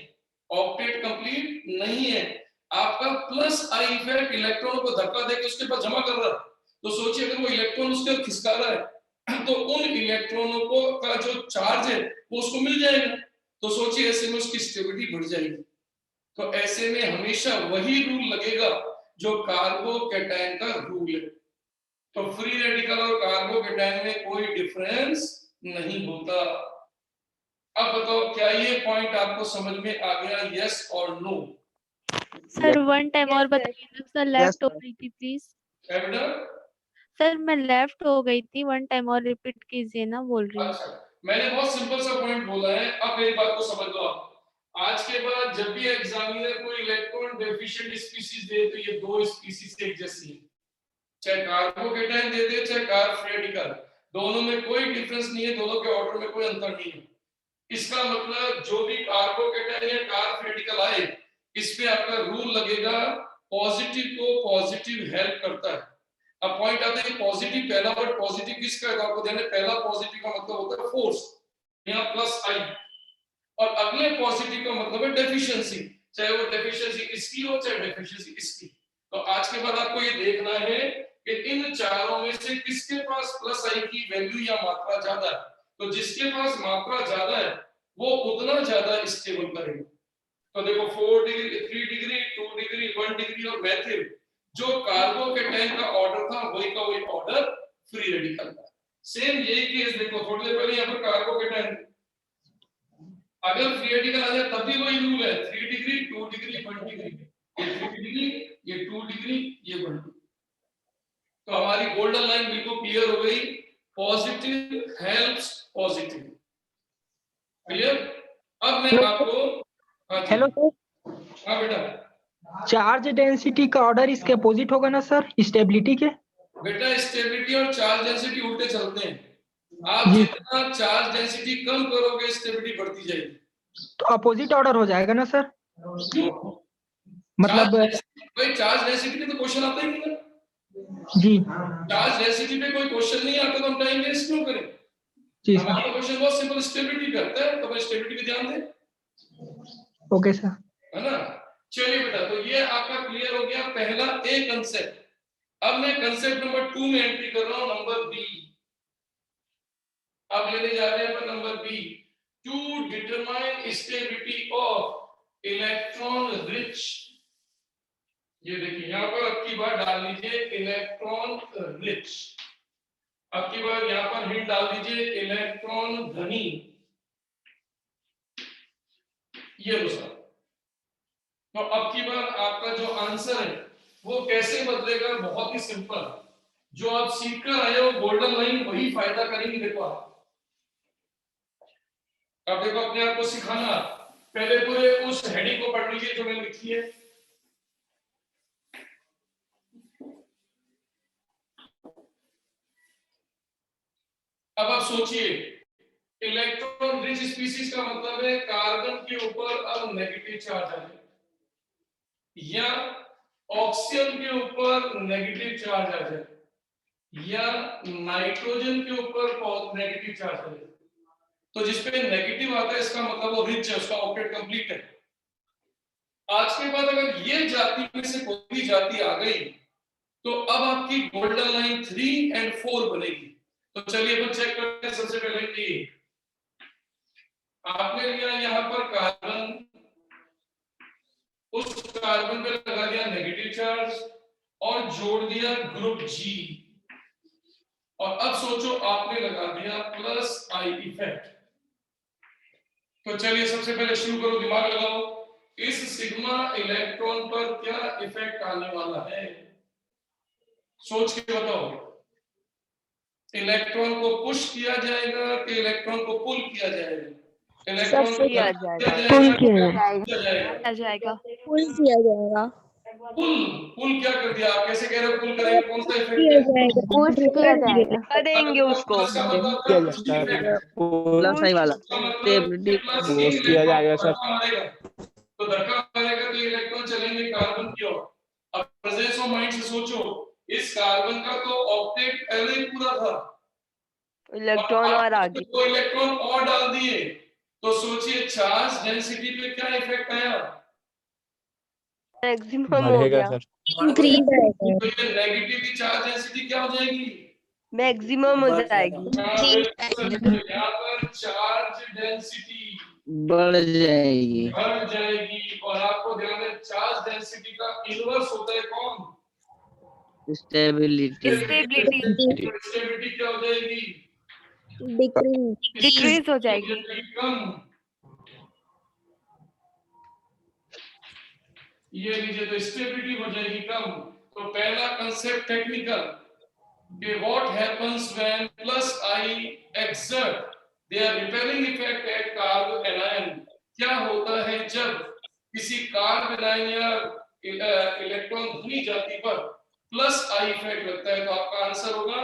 S1: ऑक्टेट कंप्लीट नहीं है। आपका प्लस आई इफेक्ट इलेक्ट्रॉन को धक्का देके उसके पास जमा कर रहा है। तो सोचिए अगर वो इलेक्ट्रॉन उसके ऊपर खिसका रहा है तो उन इलेक्ट्रॉनों को का जो चार्ज है वो उसको मिल जाएगा। तो सोचिए ऐसे में उसकी स्टेबिलिटी बढ़ जाएगी। तो ऐसे में हमेशा वही रूल लगेगा जो कार्बोकैटायन का रूल है। तो फ्री रेडिकल और कार्बोकैटायन में कोई डिफरेंस नहीं होता। अब बताओ क्या ये पॉइंट आपको समझ में आ गया? यस और नो?
S7: सर वन टाइम और
S4: Yes, sir.
S7: बताइए सर, लेफ्ट हो गई थी प्लीज। सर मैं लेफ्ट हो गई थी, वन टाइम और रिपीट कीजिए ना, बोल रही हूँ।
S1: अच्छा, मैंने बहुत सिंपल सा पॉइंट बोला है, अब मेरी बात को समझ लो आप। आज के बाद जब भी एग्जामिनर कोई इलेक्ट्रॉन डेफिशिएंट स्पीशीज दे तो ये दो स्पीशीज से एक जैसी है, चाहे कार्बोकैटायन दे दे चाहे कार्ब रेडिकल, दोनों में कोई डिफरेंस नहीं है, दोनों के ऑर्डर में कोई अंतर नहीं है। इसका मतलब जो भी कार्बोकैटायन या कार्ब रेडिकल आए इस पे आपका रूल लगेगा पॉजिटिव को पॉजिटिव हेल्प करता है। अब पॉइंट आता है पॉजिटिव, पहला वर्ड पॉजिटिव किसका है तो आपको ध्यान है, पहला पॉजिटिव का मतलब होता है फोर्स, यहाँ प्लस आई, और अगले पॉजिटिव का मतलब है डेफिशिएंसी, चाहे वो डेफिशिएंसी इसकी हो चाहे डेफिशिएंसी इसकी। तो आज के बाद आपको ये देखना है कि इन चारों में से किसके पास प्लस आई की वैल्यू या मात्रा ज्यादा है। तो जिसके पास मात्रा ज्यादा है वो उतना ज्यादा स्टेबल करेगा। तो देखो 4 डिग्री 3 डिग्री 2 डिग्री 1 डिग्री और मैथिल, जो कार्बोकैटायन का ऑर्डर था वही का वही ऑर्डर फ्री रेडिकल का। सेम यही केस देखो, थोड़ी देर पहले यहाँ पर कार्बोकैटायन, अगर फ्री रेडिकल आ जाए तब भी वही रूल है, 3 डिग्री 2 डिग्री 1 डिग्री, ये 3 डिग्री ये 2 डिग्री ये 1 डिग्री। तो हमारी गोल्डन लाइन बिल्कुल क्लियर हो गई, पॉजिटिव हेल्प्स पॉजिटिव। क्लियर? अब मैं आपको
S9: हेलो सर,
S1: हाँ बेटा,
S9: चार्ज डेंसिटी का ऑर्डर इसके अपोजिट होगा ना सर, स्टेबिलिटी के?
S1: बेटा स्टेबिलिटी और चार्ज डेंसिटी उल्टे चलते हैं। आप
S9: जी।
S1: जितना चार्ज डेंसिटी कम करोगे स्टेबिलिटी बढ़ती जाएगी।
S9: तो अपोजिट ऑर्डर हो जाएगा ना सर? मतलब
S1: भाई चार्ज डेंसिटी पे तो क्वेश्चन आता ही नहीं ना।
S9: जी
S1: चार्ज डेंसिटी पे कोई क्वेश्चन नहीं आता तो हम टाइम वेस्ट क्यों करें?
S9: जी
S1: हमारा
S9: सर।
S1: क्वेश्चन बहुत सिंपल स्टेबिलिटी पे आता है, तो भाई स्टेबिलिटी पे ध्यान दें,
S9: ओके सर।
S1: है ना। चलिए बेटा, तो ये आपका क्लियर हो गया पहला ए कंसेप्ट। अब मैं कंसेप्ट नंबर 2 में एंट्री कर रहा हूं, नंबर बी। अब लेने जा रहे हैं अपन number B, to determine stability of electron rich. ये देखिए यहां पर अब की बार डाल लीजिए इलेक्ट्रॉन रिच, अब की बार यहां पर हिंट डाल दीजिए इलेक्ट्रॉन धनी। ये लो सर। तो अब की बार आपका जो आंसर है वो कैसे बदलेगा, बहुत ही सिंपल। जो आप सीख कर आए हो गोल्डन लाइन वही फायदा करेंगे। देखो आप, अब देखो अपने आप को सिखाना, पहले पूरे उस हेडिंग को पढ़ लीजिए जो मैंने लिखी है। अब आप सोचिए, इलेक्ट्रॉन रिच स्पीसीज का मतलब है कार्बन के ऊपर अब नेगेटिव चार्ज आ जाए, या ऑक्सीजन के ऊपर नेगेटिव चार्ज आ जाए, या नाइट्रोजन के ऊपर नेगेटिव चार्ज आ जाए। तो जिसपे नेगेटिव आता है इसका मतलब वो रिच है, उसका ऑक्टेट कंप्लीट है। आज के बाद अगर ये जाति में से कोई भी जाति आ गई तो अब आपकी गोल्डन लाइन 3 और 4 बनेगी। तो चलिए अपन चेक करते हैं। सबसे पहले कि आपने लिया यहाँ पर कार्बन, उस कार्बन पे लगा दिया नेगेटिव चार्ज और जोड़ दिया ग्रुप जी, और अब सोचो आपने लगा दिया प्लस आई इफेक्ट। तो चलिए सबसे पहले शुरू करो, दिमाग लगाओ, इस सिग्मा इलेक्ट्रॉन पर क्या इफेक्ट आने वाला है, सोच के बताओ। इलेक्ट्रॉन को पुश किया जाएगा कि इलेक्ट्रॉन को पुल किया जाएगा? इलेक्ट्रॉन को
S4: किया जाएगा,
S1: पुल
S7: आ जाएगा।
S5: पुल किया जाएगा।
S1: पुल क्या कर दिया? आप कैसे कह रहे हो पुल करेंगे? कौन सा इफेक्ट है?
S4: पुश किया जाएगा, करेंगे उसको।
S3: प्लस आई वाला स्टेबिलिटी
S1: पुश किया जाएगा सर। तो धक्का मारेगा तो इलेक्ट्रॉन चलेंगे कार्बन की ओर। अब प्रेजेंस ऑफ माइंड से सोचो, इस कार्बन का तो ऑक्टेट पहले ही पूरा था,
S4: इलेक्ट्रॉन और आगे
S1: तो इलेक्ट्रॉन और डाल दिए, तो सोचिए चार्ज डेंसिटी पे क्या इफेक्ट आया?
S4: मैक्सिमम हो गया,
S5: इंक्रीज आएगा।
S1: तो ये नेगेटिव की चार्ज डेंसिटी क्या हो जाएगी?
S4: मैक्सिमम हो जाएगी।
S1: यहाँ पर चार्ज डेंसिटी
S3: बढ़ जाएगी।
S1: बढ़ जाएगी। और आपको ध्यान है चार्ज डेंसिटी का इनवर्स होता है कौन?
S3: स्टेबिलिटी।
S1: स्टेबिलिटी क्या हो जाएगी?
S7: डिक्रीज हो जाएगी।
S1: कम। ये लीजिए, तो स्टेबिलिटी हो जाएगी कम। तो पहला कंसेप्ट टेक्निकल, कि what happens when plus I exert their repelling effect at carbon anion. क्या होता है जब किसी कार्बन एनायन या इलेक्ट्रॉन धनी जाति पर प्लस आई इफेक्ट लगता है? तो आपका आंसर होगा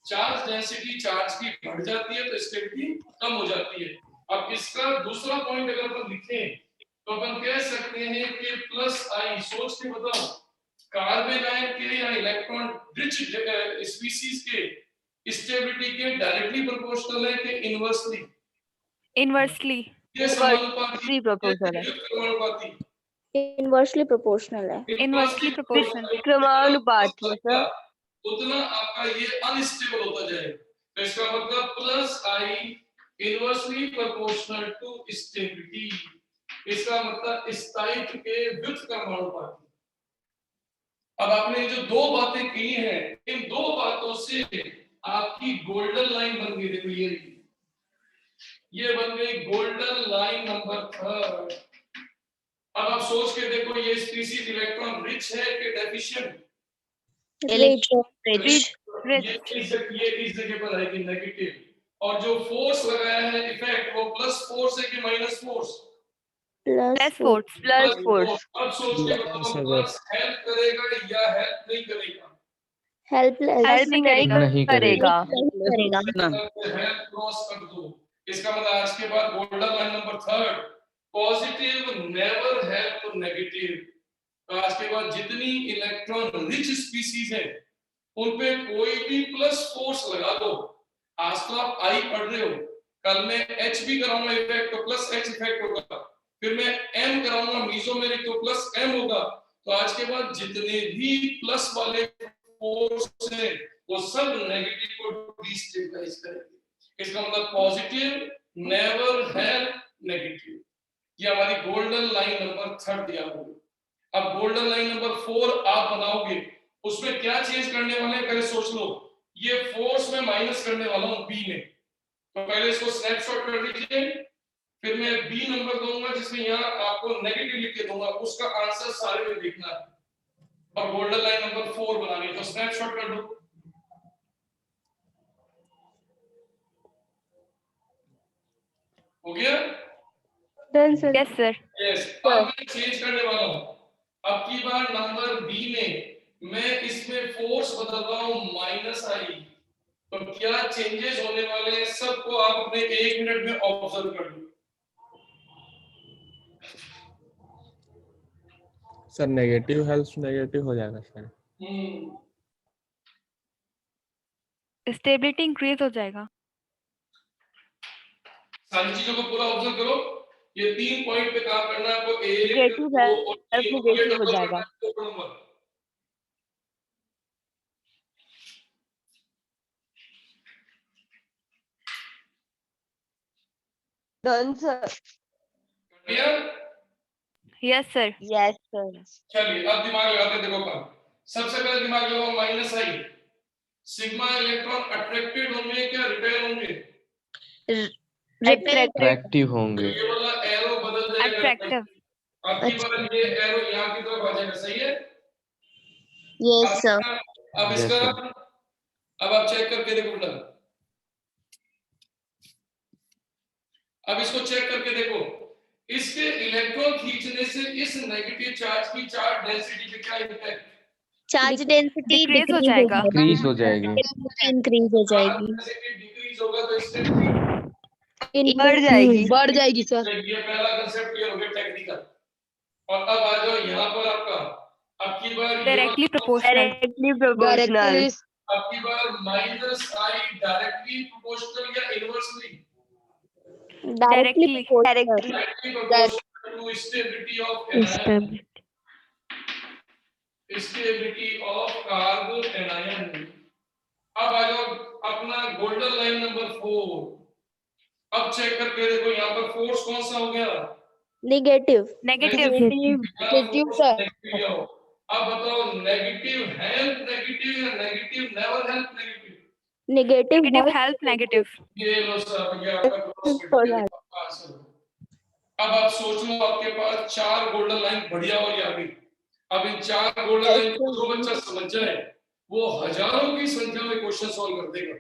S1: चार्ज डेंसिटी चार्ज की बढ़ जाती है तो स्टेबिलिटी कम हो जाती है। अब इसका दूसरा पॉइंट अगर अपन लिखें तो अपन कह सकते हैं कि प्लस आई, सोच के बताओ, कार्बन आयन के या इलेक्ट्रॉन रिच स्पीसीज के स्टेबिलिटी के डायरेक्टली प्रोपोर्शनल है कि इनवर्सली?
S7: इनवर्सली।
S1: ये समानुपाती
S4: प्रोपोर्शनल है,
S1: समानुपाती
S5: इनवर्सली प्रोपोर्शनल है।
S7: Inversely proportional.
S4: क्रमानुपाती है सर।
S1: उतना आपका ये अनस्टेबल होता जाएगा। तो इसका मतलब plus I inversely proportional to stability, इसका मतलब स्थायित्व के व्युत्क्रम का समानुपाती। अब आपने जो दो बातें की हैं, इन दो बातों से आपकी गोल्डन लाइन बन गई। देखो ये बन गई गोल्डन लाइन नंबर 3। अब आप सोच के देखो, ये स्पीसीज इलेक्ट्रॉन रिच है कि डेफिशिएंट?
S5: रिच।
S1: ये इस जगह पर है कि नेगेटिव, और जो फोर्स लगाया है इफेक्ट वो प्लस फोर्स है कि minus force?
S7: Plus force.
S4: Plus force.
S1: अब सोच के बताओ प्लस हेल्प करेगा या हेल्प नहीं करेगा?
S5: हेल्पलेस।
S4: हेल्प नहीं करेगा।
S1: हेल्प क्रॉस कर दो। इसका मतलब आज के बाद golden line number 3, positive never help negative. तो आज के बाद जितनी इलेक्ट्रॉन रिच स्पीसीज है उन पे कोई भी प्लस फोर्स लगा दो। आज तो आप आई पढ़ रहे हो, कल मैं एच भी कराऊंगा इफेक्ट तो प्लस एच इफेक्ट होगा। फिर मैं m कराऊंगा मीजो में लिख तो प्लस m होगा। तो आज के बाद जितने भी प्लस वाले फोर्स हैं वो सब नेगेटिव को डिस्टेबलाइज करेंगे। इसका मतलब पॉजिटिव नेवर हेल्प नेगेटिव। ये हमारी गोल्डन लाइन नंबर 3 दिया हुआ। अब गोल्डन लाइन नंबर 4 आप बनाओगे, उसमें क्या चेंज करने वाले हैं पहले सोच लो। ये फोर्स में माइनस करने वाला हूं बी में, तो पहले इसको स्नैपशॉट कर लीजिए। फिर मैं बी नंबर दूंगा जिसमें यहाँ आपको नेगेटिव लिख के दूंगा, उसका आंसर सारे में देखना है और गोल्डन लाइन नंबर 4 बनानी है। तो स्नैपशॉट कर दो। हो गया?
S4: Done sir.
S7: Yes sir.
S1: Yes. अब मैं चेंज करने वाला हूं। अब की बार नंबर बी में मैं इसमें फोर्स बदल रहा हूं माइनस आई। तो क्या चेंजेस होने वाले हैं सबको आप अपने 1 मिनट में ऑब्जर्व कर लो।
S6: सर नेगेटिव हेल्प्स नेगेटिव हो जाएगा सर।
S7: स्टेबिलिटी इंक्रीज हो जाएगा।
S1: सारी चीजों को पूरा ऑब्जर्व करो। ये 3 पॉइंट पे काम करना है आपको। 1
S4: नेगेटिव
S1: 2 और 3
S4: नेगेटिव हो जाएगा।
S1: Number
S4: done sir.
S1: Clear?
S7: Yes sir.
S4: Yes sir.
S1: चलिए अब दिमाग लगाते हैं। देखो काम सबसे पहले दिमाग लगाओ माइनस आई। सिग्मा इलेक्ट्रॉन अट्रैक्टेड होंगे क्या रिपेल होंगे?
S8: अट्रैक्टिव होंगे।
S1: ये वाला एरो बदल जाएगा।
S7: अट्रैक्टिव।
S1: आपकी बार ये एरो यहाँ की तरफ आ जाएगा। सही है?
S4: Yes sir.
S1: अब
S8: Yes,
S1: इसका
S8: sir.
S1: अब आप चेक करके देखो बेटा। अब इसको चेक करके देखो। इसके इलेक्ट्रॉन खींचने से इस नेगेटिव चार्ज की चार्ज डेंसिटी पे क्या इफेक्ट?
S4: चार्ज डेंसिटी
S7: डिक्रीज हो जाएगा।
S8: इंक्रीज हो जाएगी।
S4: इंक्रीज हो जाएगी।
S1: डिक्रीज होगा तो स्टेबिलिटी
S4: बढ़ जाएगी।
S3: बढ़ जाएगी सर।
S1: ये पहला कांसेप्ट क्लियर हो गया टेक्निकल। और अब आ जाओ यहाँ पर आपका अब की बार
S7: डायरेक्टली प्रोपोर्शनल।
S4: Directly proportional.
S1: अब की बार माइनस आई डायरेक्टली प्रोपोर्शनल या inversely?
S7: Directly.
S4: Directly.
S1: Directly proportional to stability of anion. Stability of carbon anion. अब आ जाओ अपना गोल्डन लाइन नंबर 4। अब चेक करके देखो यहाँ पर फोर्स कौन सा हो गया?
S4: नेगेटिव।
S7: नेगेटिव।
S4: Negative sir.
S1: अब बताओ नेगेटिव हेल्प नेगेटिव या negative never help negative?
S4: Negative
S7: negative help negative.
S1: ये लो सर ये आपका क्रॉस आंसर। अब आप सोच लो आपके पास 4 गोल्डन लाइन बढ़िया वाली आ गई। अब इन 4 गोल्डन लाइन को जो बच्चा समझ जाए वो हजारों की संख्या में क्वेश्चन सॉल्व कर देगा।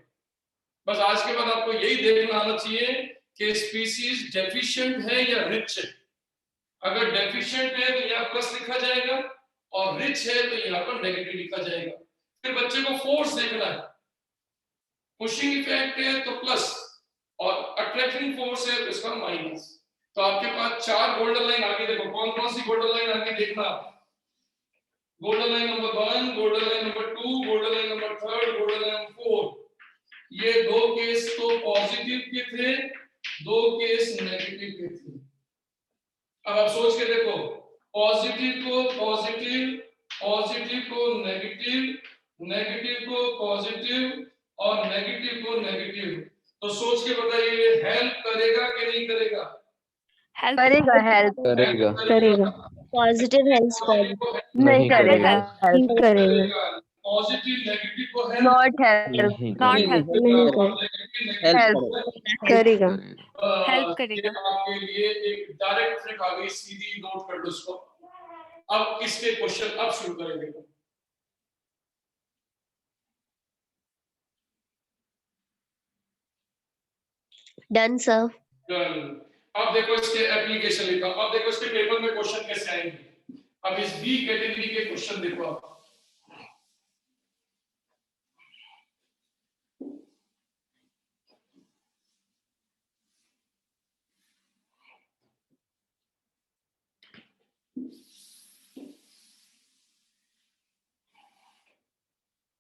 S1: बस आज के बाद आपको यही देखना आना चाहिए कि स्पीसीज डेफिशिएंट है या रिच है। अगर डेफिशिएंट है तो यहाँ प्लस लिखा जाएगा और रिच है तो यहाँ पर नेगेटिव लिखा जाएगा। फिर बच्चे को फोर्स देखना है। पुशिंग इफेक्ट है तो प्लस और अट्रैक्टिंग फोर्स है तो इसका माइनस। तो आपके पास 4 गोल्डन लाइन आगे देखो। कौन कौन सी गोल्डन लाइन आगे देखना? Golden line number 1, golden line number 2, golden line number 3, golden line number 4। ये 2 केस तो पॉजिटिव के थे, 2 केस नेगेटिव के थे। अब आप सोच के देखो पॉजिटिव को पॉजिटिव, पॉजिटिव को नेगेटिव, नेगेटिव को पॉजिटिव और नेगेटिव को नेगेटिव। तो सोच के बताइए हेल्प करेगा कि नहीं करेगा?
S7: हेल्प
S4: करेगा। हेल्प
S8: करेगा।
S4: करेगा। पॉजिटिव हेल्प पॉजिटिव नहीं करेगा।
S7: हेल्प
S4: करेगा।
S1: पॉजिटिव नेगेटिव को हेल्प
S4: नॉट हेल्प।
S8: नहीं
S7: नॉट
S8: करेगा।
S7: हेल्प
S4: करेगा।
S7: हेल्प करेगा।
S1: आपके लिए एक डायरेक्ट ट्रिक आ गई, सीधी नोट कर लो इसको। अब इसके क्वेश्चन अब शुरू करेंगे।
S4: Done sir.
S1: अब देखो इसके एप्लीकेशन लिखा। अब देखो इसके पेपर में क्वेश्चन कैसे आएंगे। अब इस बी कैटेगरी के क्वेश्चन देखो आप।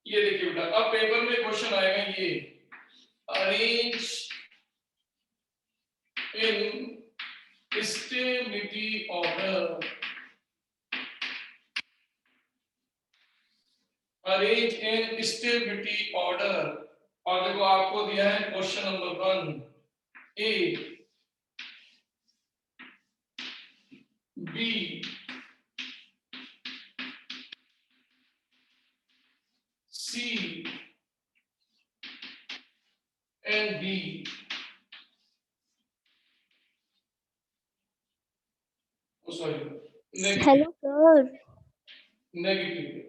S1: ये देखिए बेटा अब पेपर में क्वेश्चन आएगा ये arrange in stability order, arrange in stability order. और देखो आपको दिया है question number 1, A, B, C and D. Oh, sorry.
S7: Hello, sir.
S1: Negative.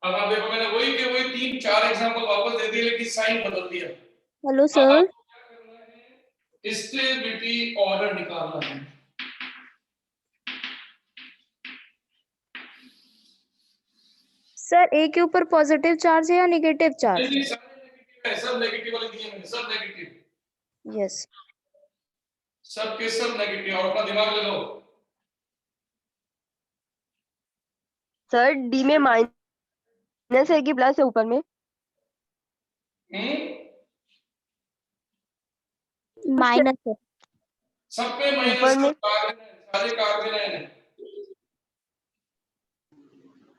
S1: अब आप देखो मैंने वही के वही 3-4 एग्जांपल वापस दे दिए लेकिन साइन बदल दिया।
S7: Hello, sir.
S1: स्टेबिलिटी ऑर्डर निकालना है।
S7: सर ए के ऊपर पॉजिटिव चार्ज है या नेगेटिव चार्ज?
S1: नहीं, सारे नेगेटिव है, सब नेगेटिव वाले दिए मैंने, सब नेगेटिव।
S7: यस।
S1: सब के सब नेगेटिव। और अपना दिमाग लगाओ।
S4: सर डी में माइनस है कि प्लस है ऊपर में?
S7: माइनस है।
S1: सब पे माइनस,
S4: ऊपर में
S1: सारे कार्बन है।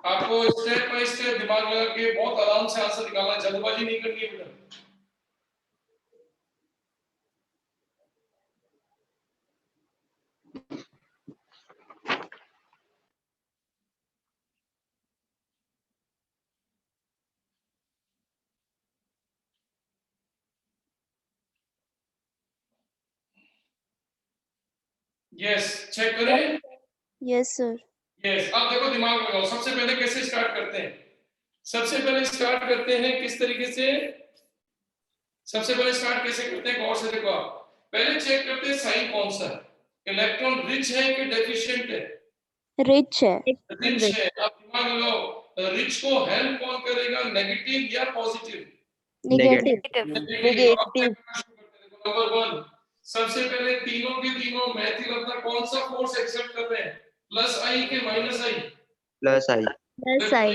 S1: आपको स्टेप बाय स्टेप दिमाग लगा के बहुत आराम से आंसर निकालना, जल्दबाजी नहीं करनी है बेटा। यस, चेक करें।
S7: Yes sir.
S1: यस, अब देखो दिमाग लगाओ। सबसे पहले कैसे स्टार्ट करते हैं? सबसे पहले स्टार्ट करते हैं किस तरीके से? सबसे पहले स्टार्ट कैसे करते हैं? गौर से देखो आप। पहले चेक करते हैं साइन कौन सा है। इलेक्ट्रॉन रिच है कि डेफिशिएंट है?
S7: रिच है।
S1: रिच है। अब दिमाग लगाओ, रिच को हेल्प कौन करेगा, नेगेटिव या पॉजिटिव?
S7: नेगेटिव।
S4: नेगेटिव।
S1: नंबर 1, सबसे पहले तीनों के तीनों मैथिल अपना कौन सा फोर्स एक्सेप्ट कर रहे हैं, प्लस आई के minus I?
S3: Plus I.
S7: Plus आई।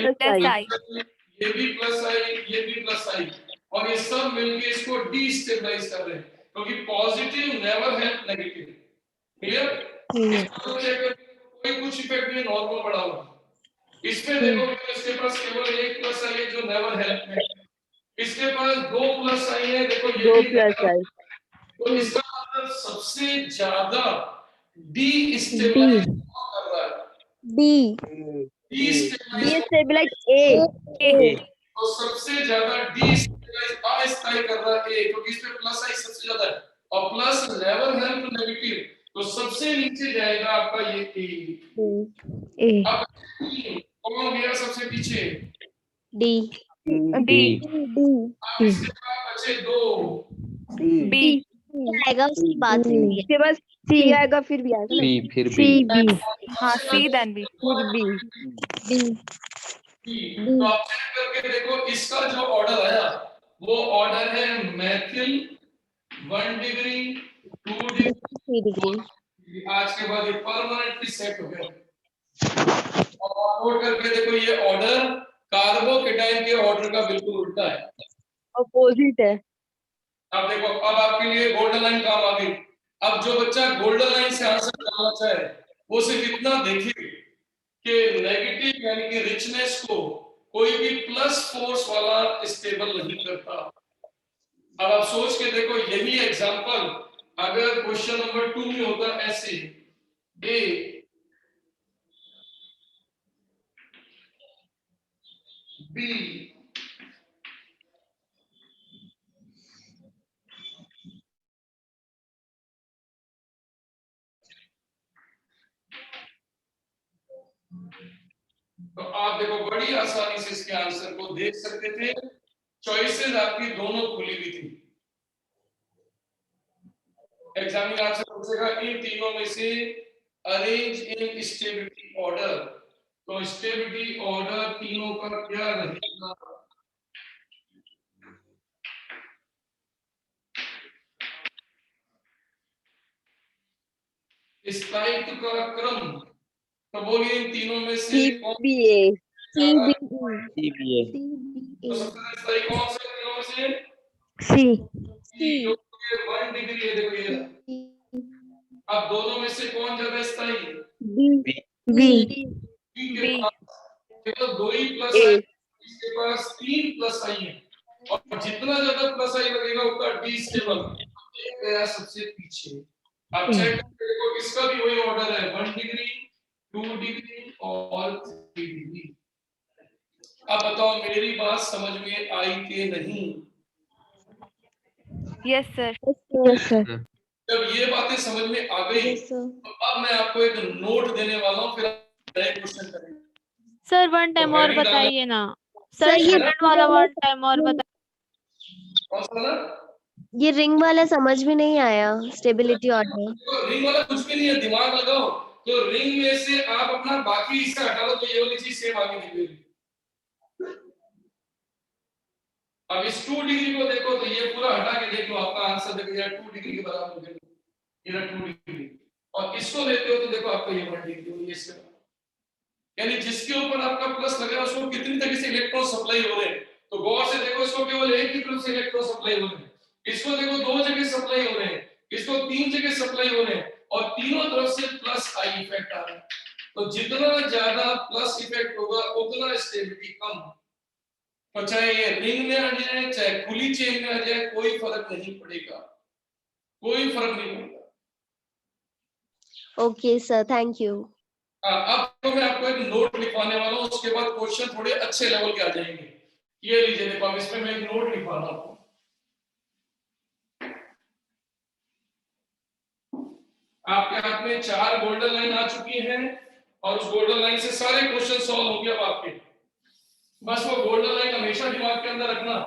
S1: ये भी प्लस आई, ये भी प्लस आई, और ये सब मिलके इसको डीस्टेबलाइज कर रहे हैं, क्योंकि positive never help negative. Clear? इसको चेक करके कोई कुछ इफेक्ट नहीं, नॉर्मल पड़ा हुआ। इसमें देखो इसके पास केवल एक प्लस आई है जो नेवर हेल्प है। इसके पास 2 प्लस आई है, देखो ये
S4: 2
S1: भी
S4: प्लस आई।
S1: तो इसका मतलब सबसे ज्यादा डीस्टेबलाइज कर रहा है।
S7: डी।
S4: डीस्टेबलाइज ए।
S1: तो सबसे ज्यादा डीस्टेबलाइज अस्थायी कर रहा है ए, क्योंकि इसमें प्लस आई सबसे ज्यादा है, और प्लस नेवर हेल्प नेगेटिव, तो सबसे नीचे जाएगा आपका ये ए। अब कौन गया सबसे पीछे?
S7: डी।
S8: डी।
S1: अब इसके बाद बचे 2।
S7: बी आएगा उसकी बात है।
S4: इसके बाद सी आएगा, फिर भी आएगा ना।
S8: सी फिर
S7: सी
S8: बी।
S7: बी। हाँ सी देन बी।
S4: फिर बी।
S1: तो आप चेक करके देखो इसका जो ऑर्डर आया वो ऑर्डर है मैथिल 1 डिग्री 2 डिग्री। आज के बाद ये परमानेंटली सेट हो गया। और नोट करके देखो ये ऑर्डर कार्बोकेटाइन के ऑर्डर का बिल्कुल उल्टा है,
S4: अपोजिट है।
S1: अब देखो अब आपके लिए गोल्डन लाइन काम आ गई। अब जो बच्चा गोल्डन लाइन से आंसर करना चाहे वो सिर्फ इतना देखे कि नेगेटिव यानी कि रिचनेस को कोई भी प्लस फोर्स वाला स्टेबल नहीं करता। अब आप सोच के देखो, यही एग्जांपल अगर क्वेश्चन नंबर 2 में होता ऐसे ए बी तो आप देखो बड़ी आसानी से इसके आंसर को देख सकते थे। चॉइसेस आपकी दोनों खुली हुई थी। एग्जामिनर आपसे पूछेगा इन तीनों में से अरेंज इन स्टेबिलिटी ऑर्डर, तो स्टेबिलिटी ऑर्डर तीनों का क्या रहेगा? स्थायित्व का क्रम, तो बोलिए इन तीनों में से कौन
S4: बी ए।
S3: सी बी ए।
S1: तो सबसे सही कौन सा तीनों में से?
S4: सी।
S1: जो ये 1 डिग्री है, देखो ये अब दोनों में से कौन ज्यादा स्थायी है?
S4: बी
S1: के पास केवल 2 ही प्लस आई, इसके पास 3 प्लस आई है, और जितना ज्यादा प्लस आई लगेगा उतना डी स्टेबल गया सबसे पीछे। अब चेक करके देखो इसका भी वही ऑर्डर है, 1 डिग्री 2 डिग्री और 3 डिग्री। अब बताओ मेरी बात समझ में आई कि नहीं?
S7: Yes sir.
S1: जब ये बातें समझ में आ गई तो अब मैं आपको एक नोट देने वाला हूँ, फिर नए क्वेश्चन करेंगे।
S7: सर वन टाइम और
S1: heading डालने-
S7: बताइए ना सर, सेकंड वाला वन टाइम और बताइए।
S1: कौन सा ना?
S4: ये रिंग वाला समझ में नहीं आया, स्टेबिलिटी ऑर्डर।
S1: तो रिंग वाला कुछ भी नहीं है, दिमाग लगाओ। तो रिंग में से आप अपना बाकी हिस्सा हटा दो तो ये वाली चीज सेम आगे निकलेगी। अब इस 2 डिग्री को देखो तो ये पूरा हटा के देख लो, आपका आंसर देखो यार 2 डिग्री के बराबर हो जाएगा, ये 2 डिग्री। और इसको लेते हो तो देखो आपका ये 1 डिग्री हो, ये इसका यानी जिसके ऊपर आपका प्लस लगा है उसको कितनी तरह से इलेक्ट्रॉन सप्लाई हो रहे हैं। तो गौर से देखो, इसको केवल एक ही तरफ से इलेक्ट्रॉन सप्लाई हो रहे हैं, इसको देखो 2 जगह सप्लाई हो रहे हैं, इसको 3 जगह सप्लाई हो रहे हैं, और तीनों तरफ से प्लस आई इफेक्ट आ रहा है। तो जितना ज्यादा प्लस इफेक्ट होगा उतना स्टेबिलिटी कम। तो चाहे ये रिंग में आ जाए चाहे खुली चेन में आ जाए कोई फर्क नहीं पड़ेगा, कोई फर्क नहीं पड़ेगा।
S4: Okay sir, thank you.
S1: अब तो मैं आपको एक नोट लिखवाने वाला हूँ, उसके बाद क्वेश्चन थोड़े अच्छे लेवल के आ जाएंगे। ये लीजिए देखो, अब इसमें मैं एक नोट लिखवा रहा हूँ। आपके हाथ में 4 गोल्डन लाइन आ चुकी हैं और उस गोल्डन लाइन से सारे क्वेश्चन सॉल्व हो गए अब आपके। बस वो गोल्डन लाइन हमेशा दिमाग के अंदर रखना,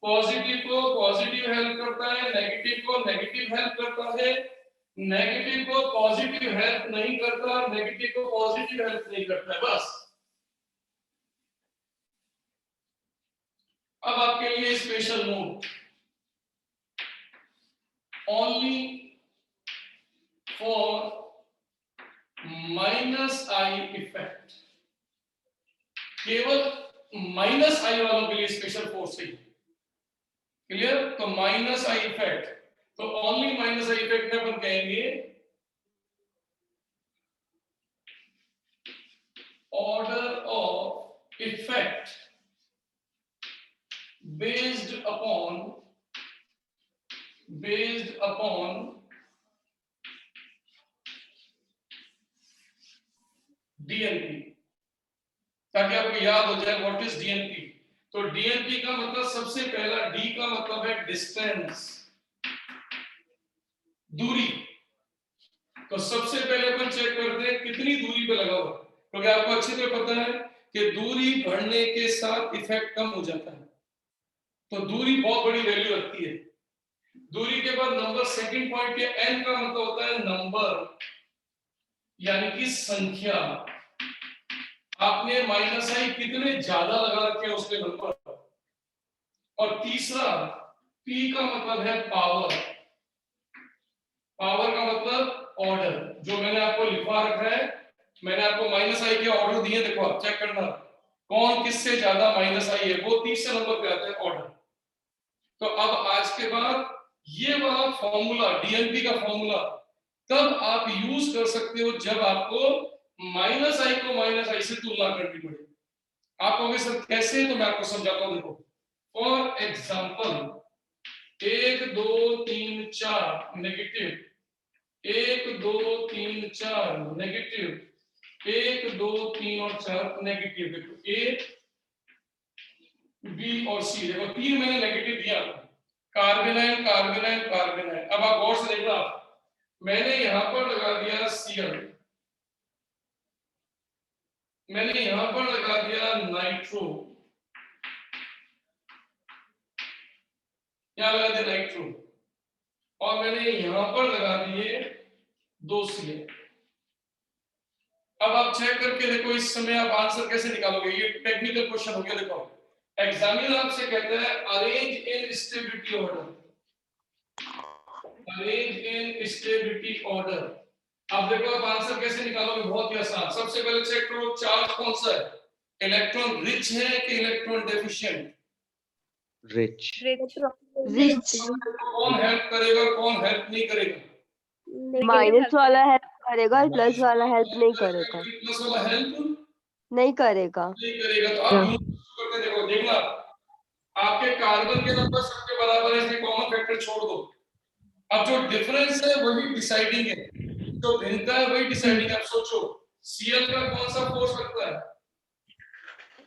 S1: पॉजिटिव को पॉजिटिव हेल्प करता है, नेगेटिव को नेगेटिव हेल्प करता है, नेगेटिव को पॉजिटिव हेल्प नहीं करता, नेगेटिव को पॉजिटिव हेल्प नहीं करता है, बस। अब आपके लिए special note, only for minus I effect, केवल माइनस आई वालों के लिए स्पेशल फोर्स है। क्लियर? तो माइनस आई इफेक्ट, तो ओनली माइनस आई इफेक्ट में अपन कहेंगे order of effect based upon DNP, ताकि आपको याद हो जाए व्हाट इज डीएनपी। तो डीएनपी का मतलब सबसे पहला डी का मतलब है डिस्टेंस, दूरी। तो सबसे पहले अपन चेक करते हैं कितनी दूरी पे लगा हुआ, क्योंकि आपको अच्छी तरह पता है कि दूरी बढ़ने के साथ इफेक्ट कम हो जाता है। तो दूरी बहुत बड़ी वैल्यू रखती है। दूरी के बाद नंबर, सेकंड पॉइंट के एन का मतलब होता है नंबर, यानी कि संख्या। आपने माइनस आई कितने ज्यादा लगा रखे हैं उसके नंबर। और तीसरा पी का मतलब है पावर, पावर का मतलब ऑर्डर, जो मैंने आपको लिखवा रखा है। मैंने आपको माइनस आई के ऑर्डर दिए, देखो आप चेक करना कौन किससे ज्यादा माइनस आई है, वो तीसरे नंबर पे आता है ऑर्डर। तो अब आज के बाद ये वाला फॉर्मूला, डीएनपी का फॉर्मूला, तब आप यूज कर सकते हो जब आपको माइनस आई को माइनस आई से तुलना करनी पड़े। आप कहोगे सर कैसे, तो मैं आपको समझाता हूं। देखो फॉर एग्जांपल 1 2 3 4 नेगेटिव, 1 2 3 4 नेगेटिव, 1 2 3 और 4 नेगेटिव। देखो ए बी और सी, देखो 3 मैंने नेगेटिव दिया, कार्बेनाइन कार्बेनाइन कार्बेनाइन। अब आप गौर से देखना, मैंने यहां पर लगा दिया Cl, मैंने यहां पर लगा दिया नाइट्रो, क्या लगा दिया नाइट्रो, और मैंने यहां पर लगा दिए 2 Cl। अब आप चेक करके देखो, इस समय आप आंसर कैसे निकालोगे, ये टेक्निकल क्वेश्चन हो गया। देखो एग्जामिनर आपसे कहता है arrange in stability order, arrange in stability order. अब देखो आप आंसर कैसे निकालोगे, बहुत ही आसान। सबसे पहले चेक करो चार्ज कौन सा है, इलेक्ट्रॉन रिच है कि इलेक्ट्रॉन डेफिशिएंट?
S8: रिच।
S4: रिच।
S1: कौन हेल्प करेगा कौन हेल्प नहीं करेगा?
S4: माइनस वाला हेल्प करेगा और प्लस वाला हेल्प नहीं करेगा।
S1: प्लस वाला हेल्प
S4: नहीं करेगा।
S1: नहीं करेगा। तो आप करके देखो, देखना आपके कार्बन के नंबर सबके बराबर है, इसलिए कॉमन फैक्टर छोड़ दो। अब जो डिफरेंस है वही डिसाइडिंग है, जो भिन्नता है वही डिसाइडिंग है। अब सोचो Cl का कौन सा फोर्स लगता है?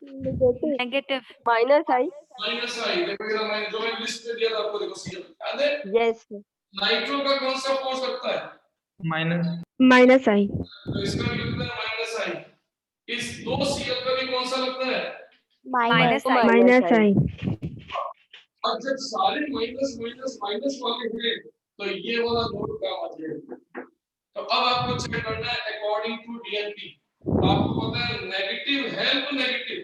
S7: नेगेटिव
S4: माइनस आई।
S1: माइनस आई। देखो इधर मैंने जो मैं लिस्ट में दिया था आपको, देखो Cl याद है।
S4: यस।
S1: नाइट्रो का कौन सा फोर्स लगता है?
S5: माइनस आई।
S1: तो इसका भी लगता है माइनस आई। इस दो Cl का भी कौन सा लगता है?
S7: माइनस
S5: माइनस आई।
S1: अब जब सारे माइनस माइनस माइनस वाले हुए तो ये वाला नोट काम आ जाएगा। तो अब आपको चेक करना है अकॉर्डिंग टू डीएनपी। आपको पता है नेगेटिव हेल्प, नेगेटिव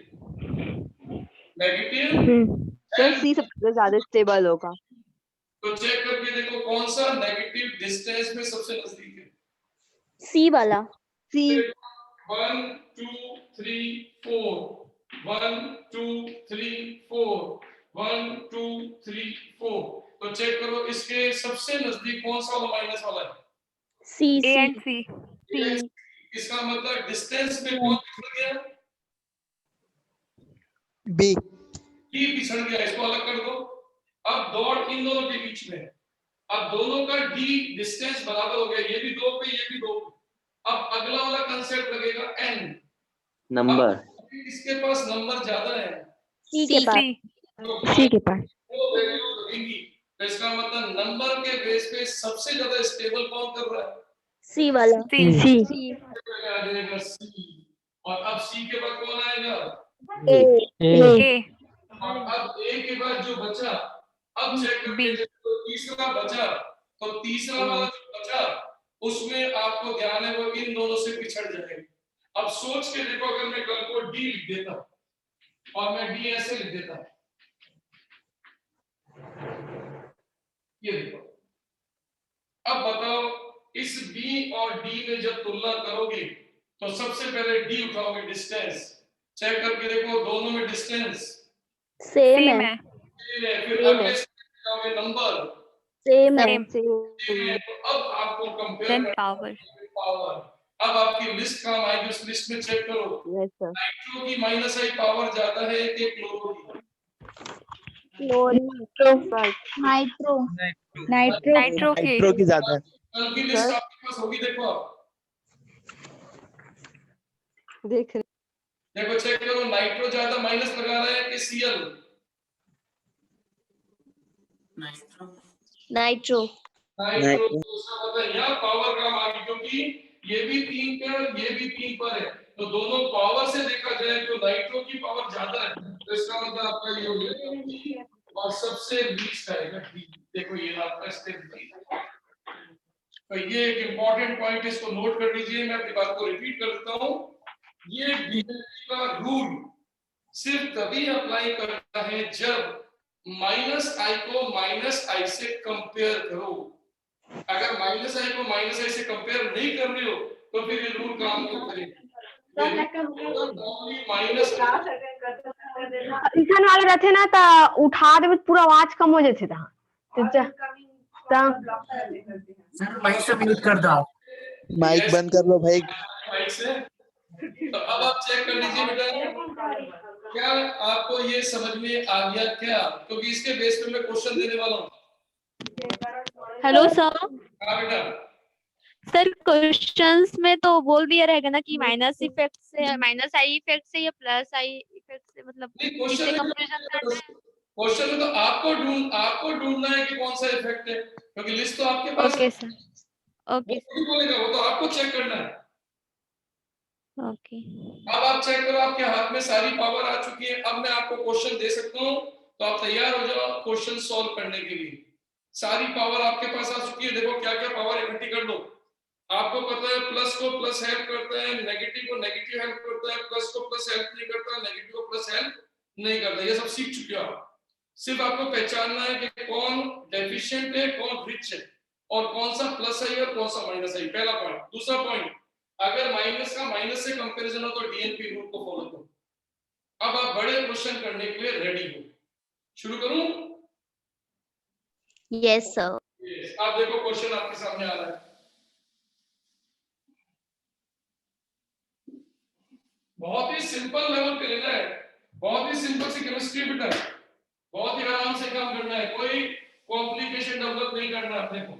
S4: सर सी सबसे ज्यादा स्टेबल होगा।
S1: तो चेक करके देखो कौन सा नेगेटिव डिस्टेंस में सबसे नजदीक है।
S5: सी वाला।
S4: सी।
S1: 1 2 3 4 1 2 3 4 1 2 3 4। तो चेक करो इसके सबसे नजदीक कौन सा वाला माइनस वाला है?
S5: सी
S7: ए एंड सी।
S1: इसका मतलब डिस्टेंस में कौन पिछड़ गया?
S10: बी।
S1: बी पिछड़ गया, इसको अलग कर दो। अब दौड़ इन दोनों के बीच में, अब दोनों का डी डिस्टेंस बराबर हो गया, ये भी 2 पे ये भी 2 पे। अब अगला वाला कांसेप्ट लगेगा एन
S3: नंबर।
S1: इसके पास नंबर ज्यादा है,
S5: सी के पास। सी के पास।
S1: वो वैल्यू लगेगी। तो इसका मतलब नंबर के बेस पे सबसे ज्यादा स्टेबल कौन कर रहा है?
S5: सी वाला। सी।
S1: आ जाएगा सी। और अब सी के बाद कौन आएगा?
S5: ए।
S1: और अब ए के बाद जो बचा, अब चेक करके देखो तीसरा बचा, तो तीसरा वाला जो बचा उसमें आपको ध्यान है वो इन दोनों से पिछड़ जाएगा। अब सोच के देखो अगर मैं कल को डी लिख देता और मैं डी ऐसे लिख देता, ये देखो। अब बताओ इस बी और डी में जब तुलना करोगे तो सबसे पहले डी उठाओगे, डिस्टेंस चेक करके देखो दोनों में डिस्टेंस
S5: सेम है।
S1: फिर अगले जाओगे नंबर
S5: सेम है।
S1: तो अब आपको कंपेयर
S7: पावर।
S1: अब आपकी लिस्ट काम आएगी, उस लिस्ट में चेक करो नाइट्रो की माइनस आई पावर ज्यादा है कि क्लोरो की?
S7: नाइट्रो की
S10: ज्यादा है।
S1: कल की लिस्ट आपके पास होगी, देखो आप
S4: देख रहे।
S1: देखो चेक करो नाइट्रो ज्यादा माइनस लगा रहा है कि Cl?
S5: नाइट्रो।
S1: उसका मतलब यहाँ पावर काम आ गई, क्योंकि ये भी 3 पर ये भी 3 पर है, तो दोनों पावर से देखा जाए तो नाइट्रो की पावर ज्यादा है। तो इसका मतलब आपका ये हो गया और सबसे लीस्ट आएगा डी। देखो ये आपका स्टेप डी। तो ये एक इंपॉर्टेंट पॉइंट, इसको नोट कर लीजिए। मैं अपनी बात को रिपीट कर देता हूँ। ये डीएनपी का रूल सिर्फ तभी अप्लाई करता है जब माइनस आई को माइनस आई से कंपेयर करो। अगर माइनस आई को माइनस आई से कंपेयर नहीं कर रहे हो तो फिर ये रूल काम नहीं करेगा। माइनस
S5: ट्यूशन वाले रहते ना तो उठा दे पूरा आवाज कम हो जाते था।
S2: सर वहीं से म्यूट कर दो आप।
S10: माइक बंद कर लो भाई।
S1: माइक से। तो अब आप चेक कर लीजिए बेटा, क्या आपको ये समझ में आ गया क्या? क्योंकि इसके बेस पे मैं क्वेश्चन देने वाला हूँ।
S7: Hello sir.
S1: हाँ बेटा।
S7: सर क्वेश्चंस में तो बोल दिया रहेगा ना कि माइनस इफेक्ट से, माइनस आई इफेक्ट से या प्लस आई इफेक्ट से, मतलब इससे कंपैरिजन करना है।
S1: क्वेश्चन में तो आपको ढूंढना है कि कौन सा इफेक्ट है, क्योंकि लिस्ट तो आपके पास
S7: ओके सर। ओके
S1: बोलेगा वो तो आपको चेक करना है।
S7: ओके।
S1: अब आप चेक करो आपके हाथ में सारी पावर आ चुकी है। अब मैं आपको क्वेश्चन दे सकता हूँ, तो आप तैयार हो जाओ क्वेश्चन सॉल्व करने के लिए। सारी पावर आपके पास आ चुकी है। देखो क्या क्या पावर इकट्ठी कर लो। आपको पता है प्लस को प्लस हेल्प करता है, नेगेटिव को नेगेटिव हेल्प करता है, प्लस को प्लस हेल्प नहीं करता, नेगेटिव को प्लस हेल्प नहीं करता। ये सब सीख चुके हो आप। सिर्फ आपको पहचानना है कि कौन डेफिशिएंट है, कौन रिच है, और कौन सा प्लस है और कौन सा माइनस है। पहला पॉइंट। दूसरा पॉइंट, अगर माइनस का माइनस से कंपैरिजन हो तो डीएनपी रूल को फॉलो करो। अब आप बड़े क्वेश्चन करने के लिए रेडी हो? शुरू करूं?
S5: Yes sir.
S1: आप देखो क्वेश्चन आपके सामने आ रहा है। बहुत ही सिंपल लेवल पे लेना है, बहुत ही सिंपल सी केमिस्ट्री बेटा, बहुत ही आराम से काम करना है, कोई कॉम्प्लिकेशन डेवलप नहीं करना अपने को।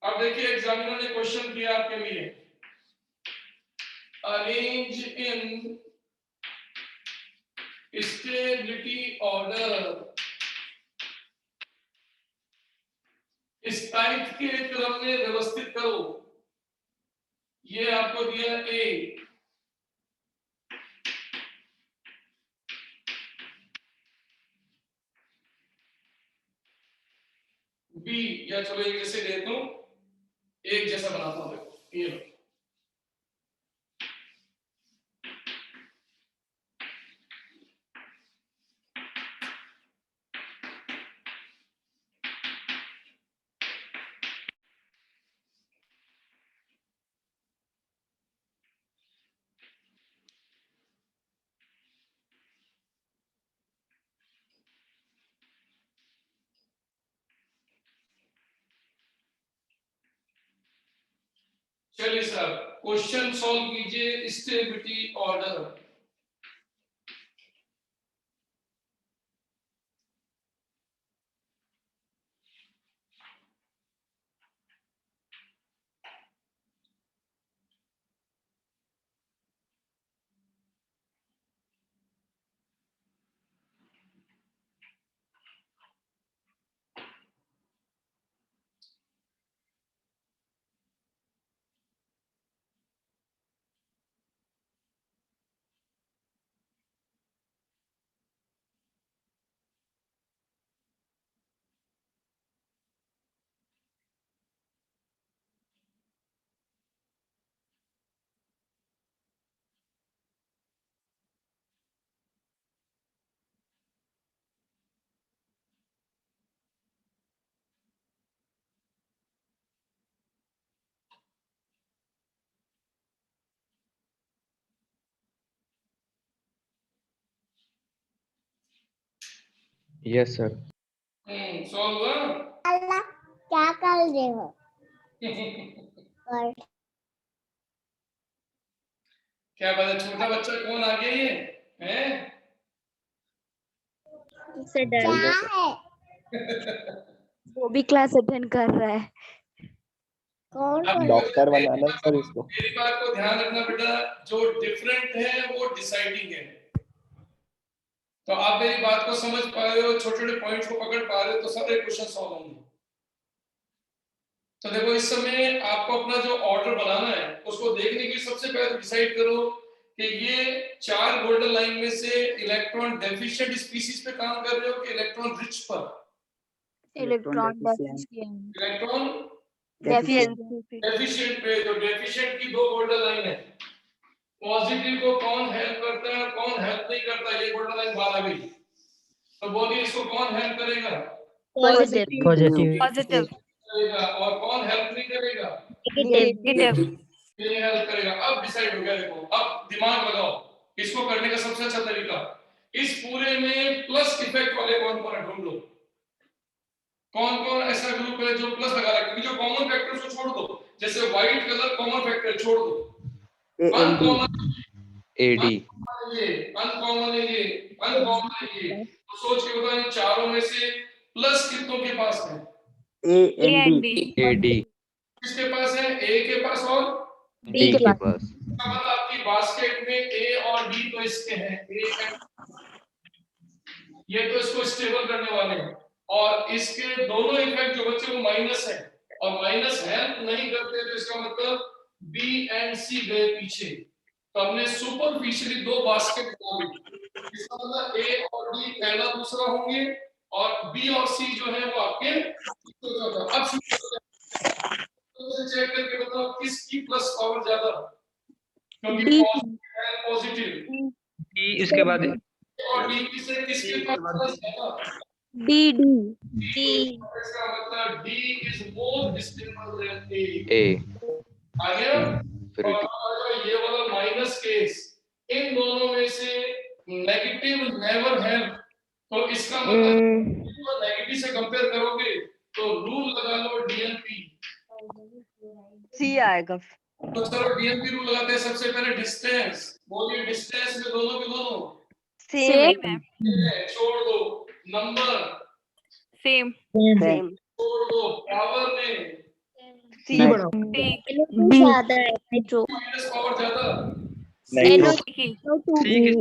S1: अब देखिए एग्जामिनर ने क्वेश्चन किया आपके लिए, अरेंज इन स्टेबिलिटी ऑर्डर, इस टाइप के क्रम में व्यवस्थित करो। ये आपको दिया ए, बी, या चलो एक जैसे देता हूं, एक जैसा बनाता हूं, देखो ये लो। चलिए सर क्वेश्चन सॉल्व कीजिए, stability order.
S8: Yes sir.
S1: Solve हुआ?
S5: क्या कर रहे हो?
S1: क्या बात है, छोटा बच्चा कौन आ गया ये हैं?
S7: से डर
S5: क्या है?
S7: वो भी क्लास अटेंड कर रहा है।
S5: कौन
S1: अब
S10: डॉक्टर बनाना है सर इसको।
S1: मेरी बात को ध्यान रखना बेटा, जो डिफरेंट है वो डिसाइडिंग है। तो आप मेरी बात को समझ पा रहे हो, छोटे छोटे पॉइंट्स को पकड़ पा रहे हो, तो सारे क्वेश्चन सॉल्व होंगे। तो देखो इस समय आपको अपना जो ऑर्डर बनाना है उसको देखने के लिए सबसे पहले डिसाइड करो कि ये 4 गोल्डन लाइन में से इलेक्ट्रॉन डेफिशिएंट स्पीशीज पे काम कर रहे हो कि इलेक्ट्रॉन रिच पर?
S7: इलेक्ट्रॉन
S1: इलेक्ट्रॉन डेफिशिएंट पे। तो डेफिशिएंट की 2 गोल्डन लाइन है, पॉजिटिव को कौन हेल्प करता है कौन हेल्प नहीं करता, ये गोल्डन लाइन बाहर आ गई। तो बोलिए इसको कौन हेल्प करेगा?
S2: पॉजिटिव
S1: करेगा। और कौन हेल्प नहीं करेगा?
S7: नेगेटिव।
S1: ये हेल्प करेगा। अब डिसाइड हो गया, देखो अब दिमाग लगाओ, इसको करने का सबसे अच्छा तरीका, इस पूरे में प्लस इफेक्ट वाले कौन कौन है ढूंढ लो। कौन कौन ऐसा ग्रुप है जो प्लस लगा रहा है, क्योंकि जो कॉमन फैक्टर्स को छोड़ दो, जैसे व्हाइट कलर कॉमन फैक्टर छोड़ दो, अनकॉमन
S8: एडी
S1: ये अनकॉमन है, ये अनकॉमन है ये। तो सोच के बताओ इन चारों में से प्लस कितनों के पास है?
S8: एडी
S1: किसके पास है? ए के पास और
S8: डी के पास।
S1: मतलब आपकी बास्केट में ए और डी तो इसके हैं, ये तो इसको स्टेबल करने वाले हैं, और इसके दोनों इफेक्ट जो बच्चे वो माइनस है, और माइनस हेल्प नहीं करते, तो इसका मतलब बी एंड सी गए पीछे। तो हमने सुपरफिशियली 2 बास्केट बना ली, इसका मतलब ए और डी पहला दूसरा होंगे, और बी और सी जो है वो आपके अब तो चेक करके बताओ किसकी प्लस पावर ज्यादा, क्योंकि पॉजिटिव
S9: इसके बाद
S1: और डी से किसके पास प्लस ज्यादा?
S7: डी
S1: इसका मतलब D is more stable than A. आ गया? और ये वाला माइनस केस, इन दोनों में से नेगेटिव नेवर हेल्प, तो इसका मतलब नेगेटिव से कंपेयर करोगे तो रूल लगा लो डीएनपी,
S4: सी आएगा।
S1: तो चलो डीएमपी रूल लगाते हैं। सबसे पहले डिस्टेंस, बोलिए डिस्टेंस में दोनों के दोनों
S4: सेम
S7: है
S1: छोड़ दो, नंबर
S7: सेम
S4: सेम
S1: छोड़ दो, पावर में
S4: सी
S9: सी बड़ा
S5: बी ज्यादा है नाइट्रो
S1: माइनस पावर ज्यादा,
S3: नाइट्रो
S7: की
S1: तो ये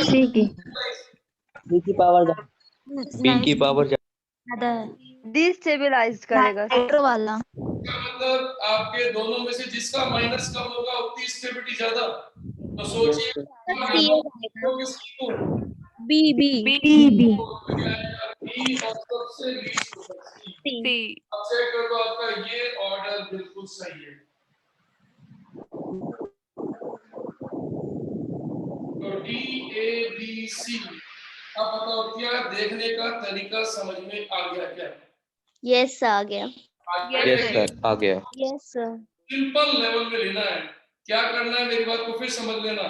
S5: सी की
S3: बी की पावर बी की पावर
S5: ज्यादा है
S4: डिस्टेबलाइज करेगा।
S5: नाइट्रो वाला
S1: का मतलब आपके दोनों में से जिसका माइनस कम होगा उतनी स्टेबिलिटी ज्यादा। तो सोचिए
S5: बी बी
S7: बी
S1: बी और सबसे लीस्ट होगा सी।
S7: सी
S1: अब चेक कर लो, आपका ये ऑर्डर बिल्कुल सही है। तो डी ए बी सी। अब बताओ क्या देखने का तरीका समझ में आ गया क्या?
S5: यस आ गया
S8: यस सर आ गया।
S5: यस सर
S1: सिंपल लेवल में लेना है। क्या करना है, मेरी बात को फिर समझ लेना।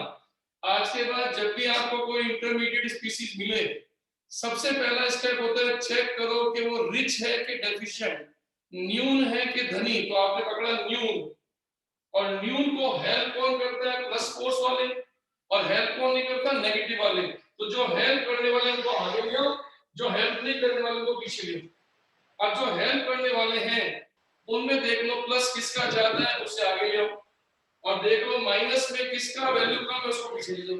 S1: आज के बाद जब भी आपको कोई इंटरमीडिएट स्पीसीज मिले, सबसे पहला स्टेप होता है चेक करो कि वो रिच है कि डेफिशिएंट, न्यून है कि धनी। तो आपने पकड़ा न्यून, और न्यून को हेल्प कौन करता है? प्लस फोर्स वाले। और हेल्प कौन नहीं करता? नेगेटिव वाले। तो जो हेल्प करने वाले उनको आगे ले आओ, जो हेल्प नहीं करने वाले उनको पीछे ले आओ। अब जो हेल्प करने वाले हैं उनमें देख लो प्लस किसका ज्यादा है उससे आगे ले आओ, और देख लो माइनस में किसका वैल्यू कम है उसको पीछे ले जाओ,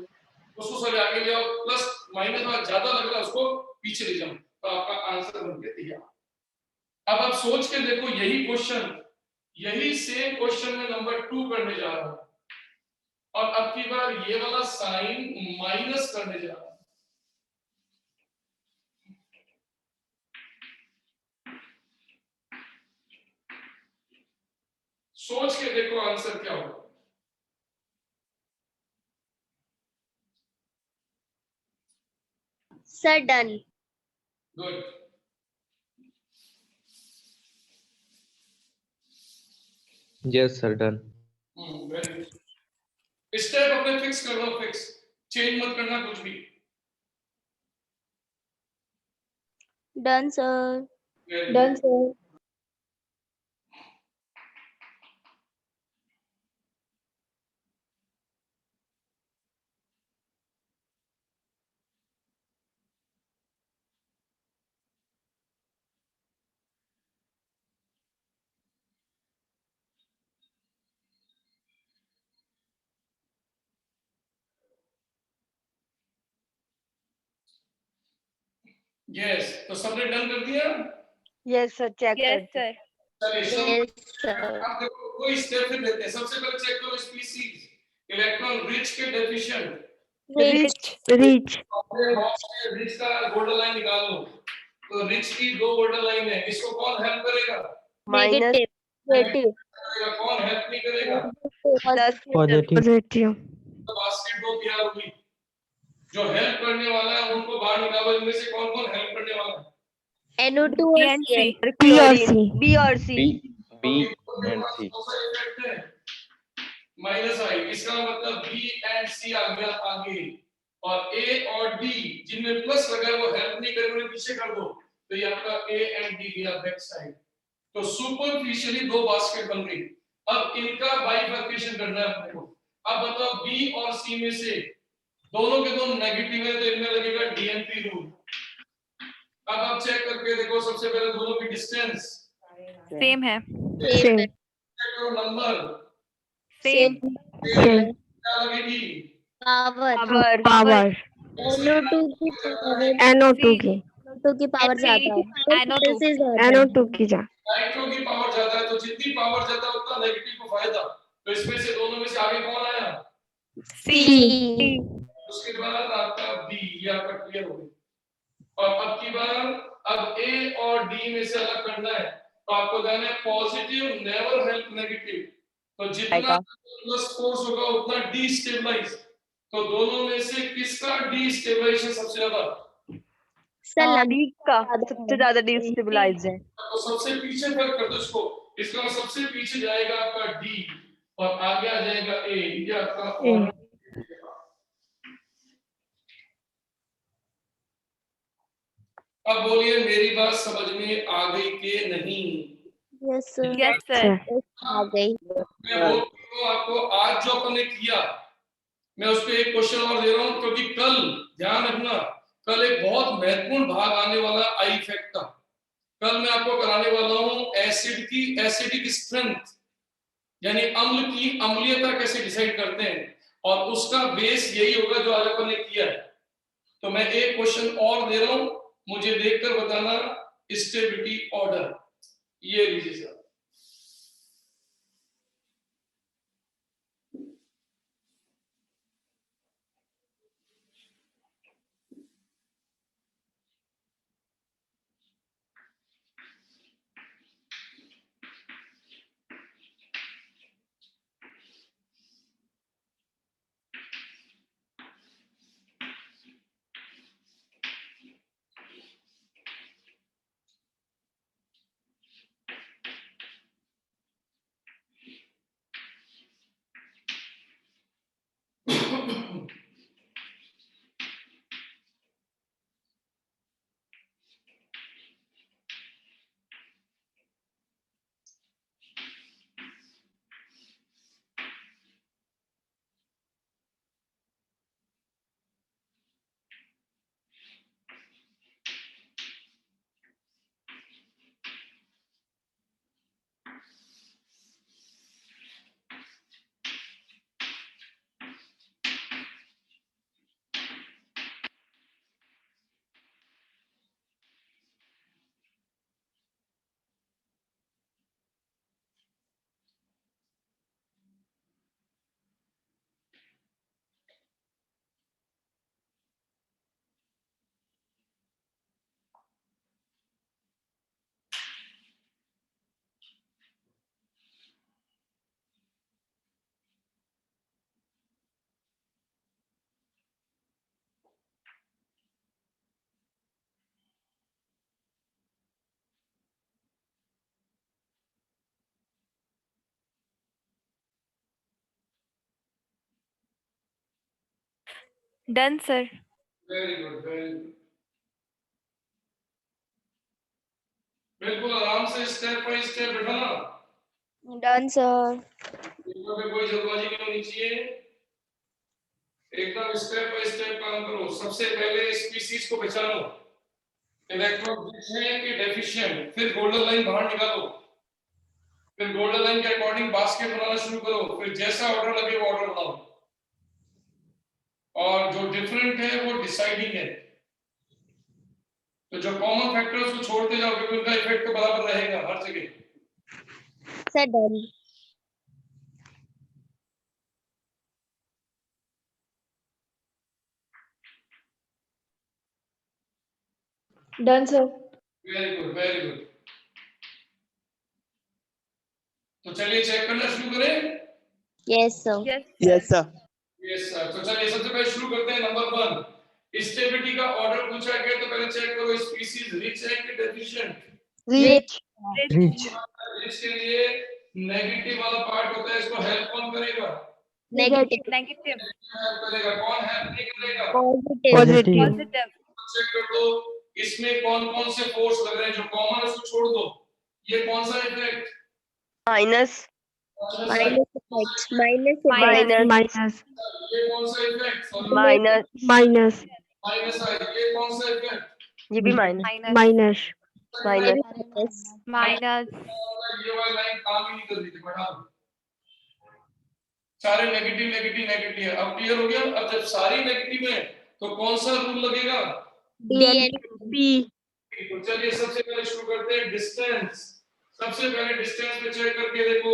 S1: उसको सब आगे ले आओ। प्लस माइनस वाला ज्यादा लग रहा है उसको पीछे ले जाओ, तो आपका आंसर बन के तैयार। अब आप सोच के देखो, यही क्वेश्चन, यही सेम क्वेश्चन में नंबर 2 करने जा रहा हूं, और अब की बार ये वाला साइन माइनस करने जा रहा हूं। सोच के देखो आंसर क्या होगा।
S5: Sir done
S1: good.
S8: Yes sir done.
S1: Very good. Step अपने फिक्स कर लो, फिक्स, चेंज मत करना कुछ भी।
S5: Done sir
S1: done
S5: sir
S1: yes, तो सबने डन कर दिया।
S4: यस सर चेक
S7: यस
S4: करते
S7: सर
S1: चलिए शुरू।
S5: यस सर
S1: आप देखो कोई स्टेप फिर लेते हैं। सबसे पहले चेक करो स्पीसीज, इलेक्ट्रॉन रिच के डेफिशिएंट।
S4: रिच
S1: रिच का गोल्डन लाइन निकालो। तो रिच की 2 गोल्डन लाइन है, इसको कौन हेल्प करेगा?
S4: माइनस
S5: नेगेटिव
S1: कौन हेल्प नहीं करेगा?
S9: पॉजिटिव
S1: तो बास्केट 2 तैयार होगी। जो हेल्प करने वाला है उनको बाहर निकालो। इनमें से कौन कौन हेल्प करने वाला है?
S5: NO2
S7: बी
S5: और
S7: and
S5: CN
S7: C
S4: chlorine B और C.
S8: B and C.
S1: Minus I, इसका मतलब बी एंड सी आ गया आगे, और ए और डी जिनमें प्लस लगा है वो हेल्प नहीं कर रहे, पीछे कर दो। तो ये आपका ए एंड डी गया बैक साइड। तो सुपरफिशियली 2 बास्केट बन गई। अब इनका बाइफर्केशन करना है अपने को। अब बताओ बी और सी में से दोनों के दोनों नेगेटिव है, तो इनमें लगेगा डीएनपी रूल। अब आप चेक करके देखो, सबसे पहले दोनों की डिस्टेंस
S7: सेम है
S5: सेम
S1: नंबर
S7: सेम
S1: क्या लगेगी?
S5: पावर
S7: पावर
S5: NO2 की पावर ज्यादा है
S7: NO2
S5: की जा
S1: नाइट्रो की पावर ज्यादा है, तो जितनी पावर ज्यादा उतना नेगेटिव को फायदा। तो इसमें से दोनों में से आगे कौन आया?
S7: सी
S1: उसके बाद आपका बी, ये आपका क्लियर हो गया। और अब की बार अब ए और डी में से अलग करना है, तो आपको जाना है पॉजिटिव नेवर हेल्प नेगेटिव। तो जितना प्लस फोर्स होगा उतना डीस्टेबलाइज। तो दोनों में से किसका डीस्टेबलाइजेशन सबसे ज्यादा?
S4: डी का सबसे ज्यादा डिस्टेबलाइज है।
S1: तो सबसे पीछे फर्क कर दो इसको, इसका सबसे पीछे जाएगा आपका डी और आगे आ जाएगा ए। ये आपका ऑर्डर। अब बोलिए मेरी बात समझ में आ गई कि नहीं?
S5: यस सर
S7: यस सर
S5: आ गई
S1: मैं बोल तो आपको आज जो अपन ने किया, मैं उस पे एक क्वेश्चन और दे रहा हूँ, क्योंकि कल ध्यान रखना, कल एक बहुत महत्वपूर्ण भाग आने वाला आई इफेक्ट का। कल मैं आपको कराने वाला हूँ एसिड की एसिडिक स्ट्रेंथ, यानी अम्ल की अम्लीयता कैसे डिसाइड करते हैं, और उसका बेस यही होगा जो आज अपन ने किया है। तो मैं एक क्वेश्चन और दे रहा हूं, मुझे देखकर बताना स्टेबिलिटी ऑर्डर। ये लीजिए sir,
S7: done sir
S1: very good, very good. बिल्कुल आराम से स्टेप बाय स्टेप बैठाना,
S5: डन सर
S1: पेपर में कोई जल्दबाजी नहीं होनी चाहिए, एकदम स्टेप बाय स्टेप काम करो। सबसे पहले स्पीसीज को पहचानो, इलेक्ट्रॉन रिच है कि डेफिशिएंट, फिर गोल्डन लाइन बाहर निकालो, फिर गोल्डन लाइन के अकॉर्डिंग बास्केट बनाना शुरू करो, फिर जैसा ऑर्डर लगे वो ऑर्डर बनाओ, और जो डिफरेंट है वो डिसाइडिंग है। तो जो कॉमन फैक्टर्स को छोड़ते जाओ, क्योंकि उनका इफेक्ट तो बराबर रहेगा हर जगह।
S5: Sir done done sir
S1: very good, very good. तो चलिए चेक करना शुरू करें।
S5: Yes sir
S10: yes sir
S1: yes sir. तो चलिए सबसे पहले शुरू करते हैं। नंबर 1, स्टेबिलिटी का ऑर्डर पूछा गया, तो पहले चेक करो स्पीसीज रिच है कि डेफिशिएंट।
S5: रिच
S9: रिच
S1: रिच के लिए नेगेटिव वाला पार्ट होता है, इसको हेल्प कौन करेगा?
S5: नेगेटिव
S7: नेगेटिव
S1: हेल्प करेगा। कौन हेल्प नहीं करेगा?
S5: पॉजिटिव
S9: पॉजिटिव
S7: पॉजिटिव
S1: चेक कर दो इसमें कौन कौन से फोर्स लग रहे हैं, जो कॉमन है उसको छोड़ दो। ये कौन सा effect?
S4: Minus
S5: minus effect minus
S4: minus
S5: minus
S1: ये कौन सा इफेक्ट?
S4: माइनस
S5: माइनस
S1: माइनस है। ये कौन सा इफेक्ट?
S4: ये भी माइनस
S5: माइनस
S4: माइनस
S7: माइनस
S1: ये वाली लाइन काम ही नहीं कर रही थी, बढ़ा दो। सारे नेगेटिव नेगेटिव नेगेटिव है। अब क्लियर हो गया। अब जब सारी नेगेटिव है तो कौन सा रूल लगेगा?
S5: डीएनपी
S1: तो चलिए सबसे पहले शुरू करते हैं डिस्टेंस। सबसे पहले डिस्टेंस पे चेक करके देखो,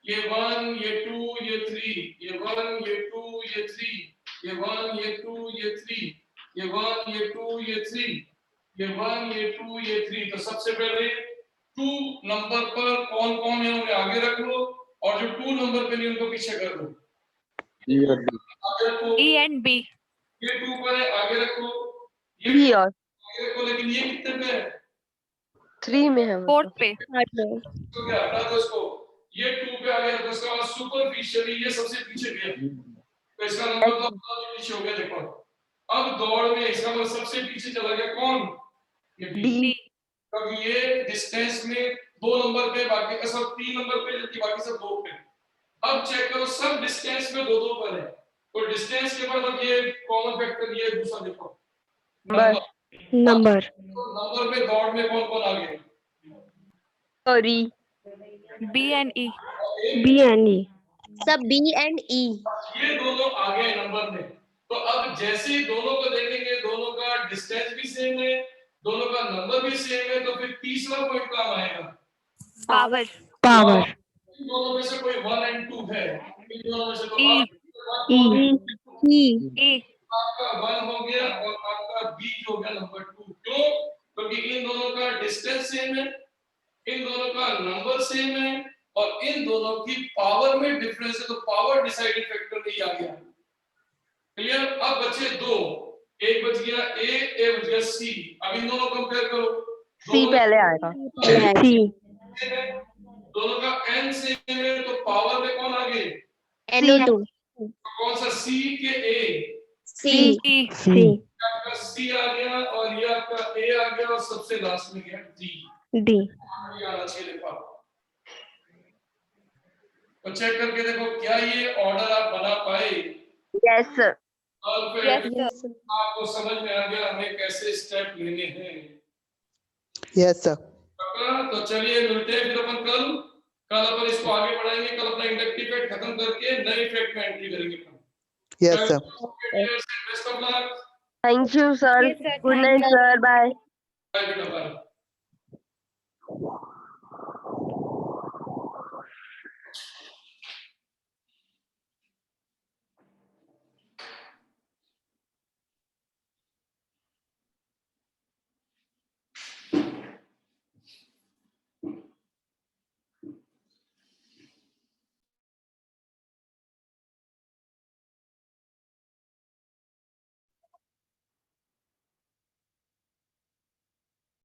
S1: ये 1 ये 2 ये 3, ये 1 ये 2 ये 3, ये 1 ये 2 ये 3, ये 1 ये 2 ये 3, ये 1 ये 2 ये 3। तो सबसे पहले 2 नंबर पर कौन कौन है उन्हें आगे रख लो, और जो 2 नंबर पे नहीं उनको पीछे कर दो। आगे रखो,
S7: ई एंड बी
S1: ये 2 पर है आगे रखो, ये
S4: बी और
S1: आगे रखो, लेकिन ये कितने पे है?
S4: 3 में है
S7: फोर्थ पे
S1: तो क्या हटा दो इसको, ये 2 पे आ गया। तो इसका बाद सुपरफिशियली ये सबसे पीछे गया, तो इसका नंबर तो पीछे हो गया। देखो अब दौड़ में इसका मतलब सबसे पीछे चला गया कौन? ये बी।
S7: डी
S1: क्योंकि ये डिस्टेंस में 2 नंबर पे, बाकी का सब 3 नंबर पे, जबकि बाकी सब 2 पे। अब चेक करो सब डिस्टेंस में 2-2 पर है, तो डिस्टेंस के बाद अब ये कॉमन फैक्टर ये दूसरा देखो
S4: नंबर
S1: तो नंबर में दौड़ में कौन कौन आ गए?
S4: Sorry
S7: B and E.
S4: B and E सब बी एंड ई
S1: ये दोनों आ गए नंबर में। तो अब जैसे ही दोनों को देखेंगे, दोनों का डिस्टेंस भी सेम है, दोनों का नंबर भी सेम है, तो फिर तीसरा पॉइंट काम आएगा
S7: Power.
S4: पावर
S1: इन दोनों में से कोई 1 and 2 है, इन दोनों में से तो
S7: E. E.
S1: आपका 1 हो गया और आपका बी हो गया नंबर 2। क्यों? क्योंकि इन दोनों का डिस्टेंस सेम है, इन दोनों का नंबर सेम है और इन दोनों की पावर में डिफरेंस है, तो पावर डिसाइडिंग फैक्टर नहीं आ गया। क्लियर? अब बचे 2, एक बच गया ए, एक बच गया सी। अब इन दोनों कंपेयर करो,
S4: सी पहले आएगा सी
S1: दोनों का n सेम है, तो पावर में कौन आगे?
S4: NO2
S1: कौन सा? सी के ए?
S4: सी
S7: E.
S4: सी
S1: आपका सी आ गया और ये आपका ए आ गया और सबसे लास्ट में गया डी।
S4: डी
S1: ये आना चाहिए देखो। तो चेक करके देखो क्या ये ऑर्डर आप बना पाए?
S4: यस सर
S1: और फिर
S7: Yes, sir.
S1: आपको समझ में आ गया हमें कैसे स्टेप लेने हैं।
S10: Yes sir.
S1: पक्का? तो चलिए मिलते हैं फिर अपन कल अपन इसको आगे बढ़ाएंगे। कल अपना इंडक्टिव फैक्ट खत्म करके नए फैक्ट में एंट्री करेंगे।
S10: Yes sir.
S1: Best of luck.
S4: Thank you sir
S7: Yes, sir.
S4: Good night sir bye
S1: bye बेटा बाय।